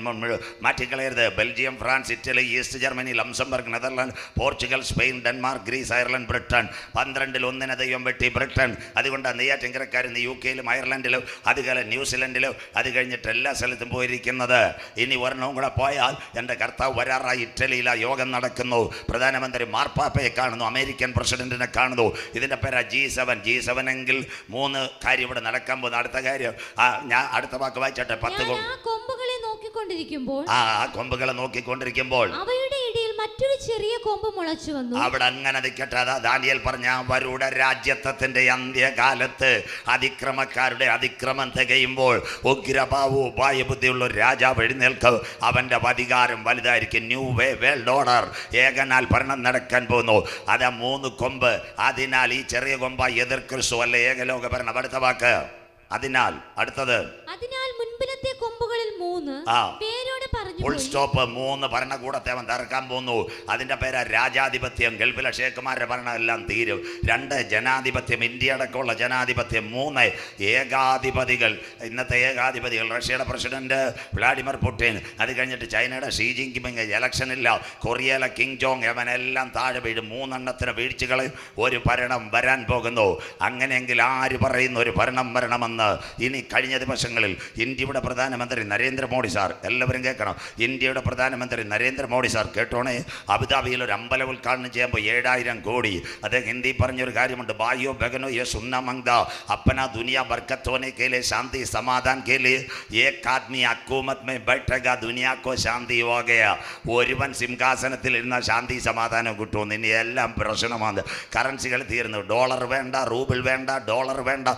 മാറ്റിക്കളയരുത്. Belgium, France, Italy, East Germany, Luxembourg, Netherland, Portugal, Spain, Denmark, Greece, Ireland, Britain. 12-ൽ 1 ദൈവം വെട്ടി ബ്രിട്ടൻ. അതുകൊണ്ട് നെയ്യാറ്റിൻകരക്കാർ ഇന്ന് UK-ലും അയർലൻഡിലും അതുപോലെ ന്യൂസിലൻഡിലും അത് കഴിഞ്ഞിട്ട് എല്ലാ സ്ഥലത്തും പോയിരിക്കുന്നത്. ഇനി ഒരെണ്ണവും കൂടെ പോയാൽ എൻ്റെ കർത്താവ് വരാറായി. ഇറ്റലിയിലാണ് യോഗം നടക്കുന്നു. പ്രധാനമന്ത്രി മാർപ്പാപ്പയെ കാണുന്നു, അമേരിക്കൻ പ്രസിഡന്റിനെ കാണുന്നു. ഇതിൻ്റെ പേരാ G7 എങ്കിൽ 3 കാര്യം ഇവിടെ നടക്കാൻ പോകുന്നു. അടുത്ത കാര്യം ഞാൻ അടുത്ത വാക്ക് വായിച്ചോട്ടെ. 10 കൊമ്പുകളെ നോക്കിക്കൊണ്ടിരിക്കുമ്പോൾ കൊമ്പുകളെ നോക്കിക്കൊണ്ടിരിക്കുമ്പോൾ അവയുടെ ഇടയിൽ മറ്റൊരു ചെറിയ കൊമ്പ് മുളച്ചു വന്നു. അവിടെ അങ്ങനെ നിൽക്കട്ടെ. അതാ ദാനിയേൽ പറഞ്ഞ അവരുടെ രാജ്യത്വത്തിന്റെ അന്ത്യകാലത്ത് അതിക്രമക്കാരുടെ അതിക്രമം തികയുമ്പോൾ ഉഗ്രഭാവവും ഉപായബുദ്ധിയുള്ള ഒരു രാജാവ് എഴുന്നേൽക്കും. അവന്റെ അധികാരം വലുതായിരിക്കും. ന്യൂ വേൾഡ് ഓർഡർ, ഏകനാൽ ഭരണം നടക്കാൻ പോകുന്നു. അതാ 3 കൊമ്പ്. അതിനാൽ ഈ ചെറിയ കൊമ്പ എതിർ ക്രിസ്തു അല്ല ഏകലോക ഭരണം. അടുത്ത വാക്ക് അതിനാൽ അടുത്തത് അതിനാൽ മുൻപിലത്തെ കൊമ്പുകളിൽ 3 പേരോട് പറഞ്ഞു ഫുൾ സ്റ്റോപ്പ്. 3 ഭരണകൂടത്തെ അവൻ തകർക്കാൻ പോകുന്നു. അതിന്റെ പേര് രാജാധിപത്യം. ഗൾഫിലെ ഷേഖുമാരുടെ ഭരണം എല്ലാം തീരും. 2 ജനാധിപത്യം, ഇന്ത്യ അടക്കമുള്ള ജനാധിപത്യം. 3 ഏകാധിപതികൾ. ഇന്നത്തെ ഏകാധിപതികൾ റഷ്യയുടെ പ്രസിഡന്റ് വ്ളാഡിമിർ പുടിൻ, അത് കഴിഞ്ഞിട്ട് ചൈനയുടെ ഷീ ജിൻപിങ്, ഇലക്ഷൻ ഇല്ല. കൊറിയയിലെ കിങ് ജോങ്, അവനെല്ലാം താഴെ വീഴും. 3 എണ്ണത്തിന് വീഴ്ചകളിൽ ഒരു ഭരണം വരാൻ പോകുന്നു. അങ്ങനെയെങ്കിൽ ആര് പറയുന്നു ഒരു ഭരണം വരണമെന്ന്? ഇനി കഴിഞ്ഞ ദിവസങ്ങളിൽ ഇന്ത്യയുടെ പ്രധാനമന്ത്രി നരേന്ദ്രമോദി സാർ, എല്ലാവരും കേൾക്കണം, ഇന്ത്യയുടെ പ്രധാനമന്ത്രി നരേന്ദ്രമോദി സാർ കേട്ടോണേ, അബുദാബിയിൽ ഒരു അമ്പലം ഉദ്ഘാടനം ചെയ്യുമ്പോൾ 7000 കോടി. അദ്ദേഹം ഹിന്ദി പറഞ്ഞൊരു കാര്യമുണ്ട്, ബായോ ബഗനോ യെ സുന്ന മങ്ത अपना दुनिया बरकत होने के लिए, शांति समाधान के लिए एक आदमी हुकूमत में बैठेगा, दुनिया को शांति हो गया. ഒരുവൻ സിംഹാസനത്തിൽ ഇരുന്ന ശാന്തി സമാധാനം കിട്ടുമെന്ന്. ഇനി എല്ലാം പ്രശ്നമാണ്. കറൻസികൾ തീർന്നു. ഡോളർ വേണ്ട, റൂബിൾ വേണ്ട, ഡോളർ വേണ്ട,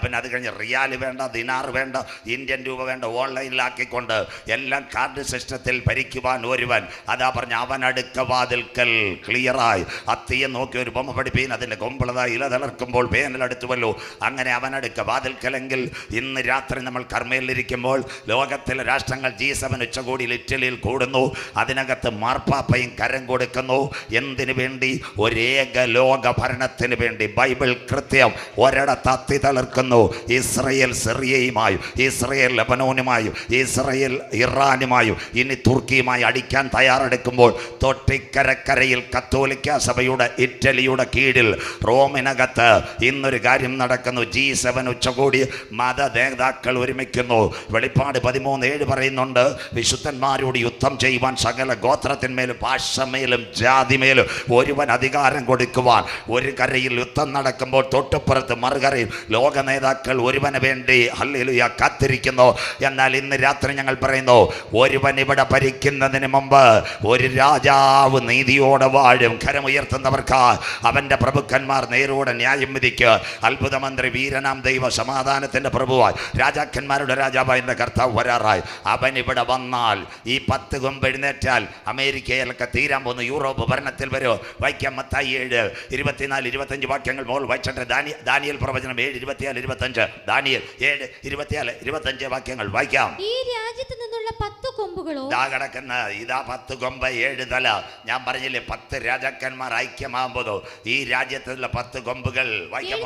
പിന്നെ അത് കഴിഞ്ഞ് റിയാൽ വേണ്ട, ദിനാർ വേണ്ട, ഇന്ത്യൻ രൂപ വേണ്ട. ഓൺലൈനിലാക്കിക്കൊണ്ട് എല്ലാം കാർഡ് സിസ്റ്റത്തിൽ ഭരിക്കുവാൻ ഒരുവൻ. അതാ പറഞ്ഞ അവൻ അടുക്ക വാതിൽക്കൽ. ക്ലിയറായി അത്തിയെ നോക്കി ഒരു ബൊമ്മ പഠിപ്പീൻ, അതിൻ്റെ കൊമ്പുള്ളതായി ഇല തളർക്കുമ്പോൾ വേനലെടുത്തുവല്ലോ. അങ്ങനെ അവനടുക്ക വാതിൽക്കലെങ്കിൽ ഇന്ന് രാത്രി നമ്മൾ കർമ്മയിലിരിക്കുമ്പോൾ ലോകത്തിലെ രാഷ്ട്രങ്ങൾ G7 ഉച്ചകോടിയിൽ ഇറ്റലിയിൽ കൂടുന്നു. അതിനകത്ത് മാർപ്പാപ്പയും കരം കൊടുക്കുന്നു. എന്തിനു വേണ്ടി? ഒരേക ലോക ഭരണത്തിന് വേണ്ടി. ബൈബിൾ കൃത്യം ഒരിടത്ത് അത്തി തളർക്കുന്നു. ഇസ്രയേൽ സിറിയയുമായും, ഇസ്രയേൽ ലെബനോനുമായും, ഇസ്രയേൽ ഇറാനുമായും, ഇനി തുർക്കിയുമായി അടിക്കാൻ തയ്യാറെടുക്കുമ്പോൾ തൊട്ടിക്കരക്കരയിൽ കത്തോലിക്ക സഭയുടെ ഇറ്റലിയുടെ കീഴിൽ റോമിനകത്ത് ഇന്നൊരു കാര്യം നടക്കുന്നു. G7 ഉച്ചകോടി മത നേതാക്കൾ ഒരുമിക്കുന്നു. വെളിപ്പാട് 13:7 പറയുന്നുണ്ട്, വിശുദ്ധന്മാരോട് യുദ്ധം ചെയ്യുവാൻ സകല ഗോത്രത്തിന്മേലും ഭാഷമേലും ജാതിമേലും ഒരുവൻ അധികാരം കൊടുക്കുവാൻ. ഒരു കരയിൽ യുദ്ധം നടക്കുമ്പോൾ തൊട്ടുപുറത്ത് മറുകരയിൽ ലോക നേതാക്കൾ ഒരുവന് വേണ്ടി ഹല്ലേലൂയ കാത്തിരിക്കുന്നു. എന്നാൽ ഇന്ന് രാത്രി ഞങ്ങൾ പറയുന്നു, ഒരുവൻ ഇവിടെ ഭരിക്കുന്നതിന് മുമ്പ് ഒരു രാജാവ് നീതിയോടെ വാഴും. കരമുയർത്തുന്നവർക്ക് അവൻ്റെ പ്രഭുക്കന്മാർ നേരോടെ ന്യായം വിധിക്കുക. അത്ഭുത മന്ത്രി, വീരനാം ദൈവ, സമാധാനത്തിൻ്റെ പ്രഭുവായി, രാജാക്കന്മാരുടെ രാജാവായി എൻ്റെ കർത്താവ് വരാറായി. അവൻ ഇവിടെ വന്നാൽ ഈ 10 കൊമ്പ് എഴുന്നേറ്റാൽ അമേരിക്കയിലൊക്കെ തീരാൻ പോകുന്നു. യൂറോപ്പ് ഭരണത്തിൽ വരുമോ? വായിക്കാം. മത്തായി 7:24-25 വാക്യങ്ങൾ മോൾ വായിച്ചിട്ട്. ദാനിയേൽ പ്രവചനം 7:24-25. ദാനിയേൽ 7:24-25 വാക്യങ്ങൾ വായിക്കാം. ഈ രാജ്യത്ത് നിന്നുള്ള 10 കൊമ്പുകളോ കിടക്കുന്ന ഇതാ 10 കൊമ്പ് 7 തല. ഞാൻ പറഞ്ഞില്ലേ 10 രാജാക്കന്മാർ ഐക്യമാകുമ്പോഴോ ഈ രാജ്യത്തുള്ള 10 കൊമ്പുകൾ വായിക്കാം.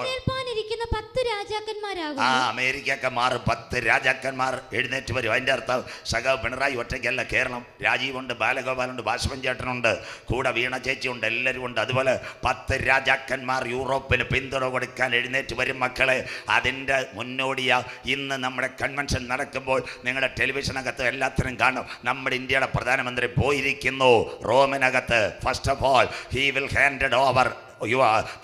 10 രാജാക്കന്മാരാകും. അമേരിക്കയൊക്കെ മാറും. 10 രാജാക്കന്മാർ എഴുന്നേറ്റ് വരും. അതിൻ്റെ അർത്ഥം സഖാവ് പിണറായി ഒറ്റയ്ക്കല്ല, കേരളം രാജീവുണ്ട്, ബാലഗോപാലുണ്ട്, ബാഷ്പൻ ചേട്ടനുണ്ട്, കൂടെ വീണ ചേച്ചിയുണ്ട്, എല്ലാവരും ഉണ്ട്. അതുപോലെ 10 രാജാക്കന്മാർ യൂറോപ്പിന് പിന്തുണ കൊടുക്കാൻ എഴുന്നേറ്റ് വരും മക്കളെ. അതിൻ്റെ മുന്നോടിയാ ഇന്ന് നമ്മുടെ കൺവെൻഷൻ നടക്കുമ്പോൾ നിങ്ങളുടെ ടെലിവിഷനകത്ത് എല്ലാത്തിനും കാണും. നമ്മുടെ ഇന്ത്യയുടെ പ്രധാനമന്ത്രി പോയിരിക്കുന്നു റോമിനകത്ത്. First of all he will handed over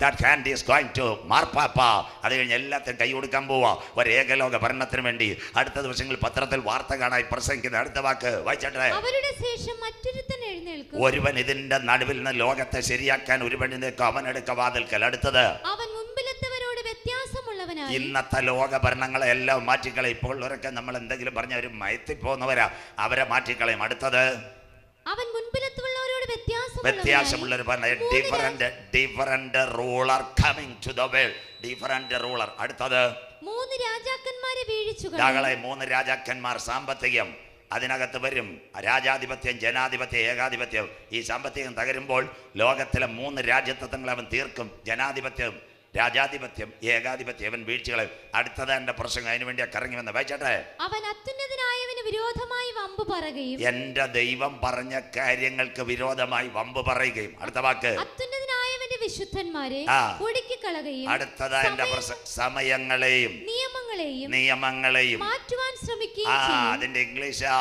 that hand is going to മാർപ്പാപ്പ. അത് കഴിഞ്ഞ് എല്ലാത്തിനും കൈ കൊടുക്കാൻ പോവാ ഒരു ഏകലോക ഭരണത്തിന് വേണ്ടി. അടുത്ത ദിവസങ്ങളിൽ പത്രത്തിൽ വാർത്ത കാണാൻ പ്രസംഗിക്കുന്ന അടുത്ത വാക്ക് വായിച്ചട്ടെ. അവരുടെ ശേഷം മറ്റൊരുത്തൻ എഴുന്നേൽക്കും. ഒരുവൻ ഇതിന്റെ നടുവിൽ നിന്ന് ലോകത്തെ ശരിയാക്കാൻ ഒരുവൻ എഴുന്നേൽക്കും. അവൻ എടുക്ക വാതിൽക്കൽ. അടുത്തത്, അവൻ മുമ്പിലത്തവരോട് വ്യത്യാസമുള്ളവനായി. ഇന്നത്തെ ലോക ഭരണങ്ങളെ എല്ലാം മാറ്റിക്കളയും. ഇപ്പോൾ ഉള്ളവരൊക്കെ നമ്മൾ എന്തെങ്കിലും പറഞ്ഞ അവർ മയത്തിപ്പോകുന്നവരാ, അവരെ മാറ്റിക്കളയും. അടുത്തത്, അവൻ മുൻപിലത്തുള്ളവരോട് വ്യത്യാസമുള്ളൊരു different ruler coming to the world. Different ruler. അടുത്തത്, 3 രാജാക്കന്മാരെ വീഴിച്ചു. 3 രാജാക്കന്മാർ. സാമ്പത്തികം അതിനകത്ത് വരും. രാജാധിപത്യം, ജനാധിപത്യം, ഏകാധിപത്യം. ഈ സാമ്പത്തികം തകരുമ്പോൾ ലോകത്തിലെ 3 രാജ്യത്വങ്ങൾ അവൻ തീർക്കും. ജനാധിപത്യം, രാജാധിപത്യം, ഏകാധിപത്യം അവൻ വീഴ്ചകളെ. അടുത്തത് എന്റെ പ്രസംഗം അതിനു വേണ്ടിയാ കറങ്ങി വന്ന വായിച്ചട്ടെ. അവൻ അത്യുന്നതനായവന് വിരോധമായി വമ്പ് പറയുകയും, എന്റെ ദൈവം പറഞ്ഞ കാര്യങ്ങൾക്ക് വിരോധമായി വമ്പ് പറയുകയും. അടുത്ത വാക്ക്, അത്യുന്നതനായവന്റെ വിശുദ്ധന്മാരെ ഒടുക്കിക്കളയുകയും. അടുത്തത് എന്റെ സമയങ്ങളെയും നിയമങ്ങളെയും മാറ്റുവാൻ ശ്രമിക്കുകയും. അതിന്റെ ഇംഗ്ലീഷാ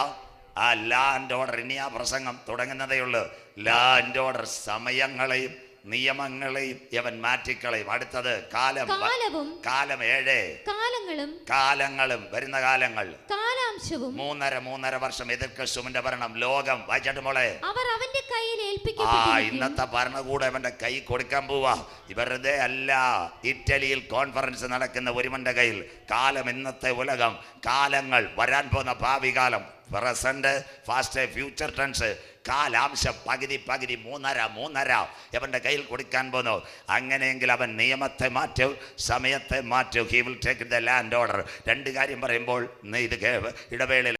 ലാ ആൻഡ് ഓർഡർ. ഇനി ആ പ്രസംഗം തുടങ്ങുന്നതേ ഉള്ളൂ. ലാ ആൻഡ് ഓർഡർ, സമയങ്ങളെയും നിയമങ്ങളെയും അവൻ മാറ്റിക്കളയും. അടുത്തത് കാലം. കാലം 7 കാലങ്ങളും വരുന്ന കാലങ്ങൾ. കാലാംശവും 3.5 വർഷം എതിർ ക്രിസ്തുവിന്റെ ഭരണം. ലോകം വായിച്ചിട്ട് മോളെ അവർ അവന്റെ കയ്യിൽ ഏൽപ്പിക്കപ്പെട്ടിരിക്കും. ഇന്നത്തെ ഭരണകൂടം അവന്റെ കൈ കൊടുക്കാൻ പോവാ. വെറുതെ അല്ല, ഇറ്റലിയിൽ കോൺഫറൻസ് നടക്കുന്ന ഒരുവന്റെ കയ്യിൽ. കാലം, ഇന്നത്തെ ഉലകം, കാലങ്ങൾ, വരാൻ പോകുന്ന ഭാവി കാലം, പ്രസന്റ്, ഫാസ്റ്റ്, ഫ്യൂച്ചർ ടെൻസ്. കാലാംശം പകുതി മൂന്നര അവൻ്റെ കയ്യിൽ കൊടുക്കാൻ പോന്നു. അങ്ങനെയെങ്കിൽ അവൻ നിയമത്തെ മാറ്റും, സമയത്തെ മാറ്റും. He will take the land order. രണ്ട് കാര്യം പറയുമ്പോൾ ഇത് ഇടവേളയിൽ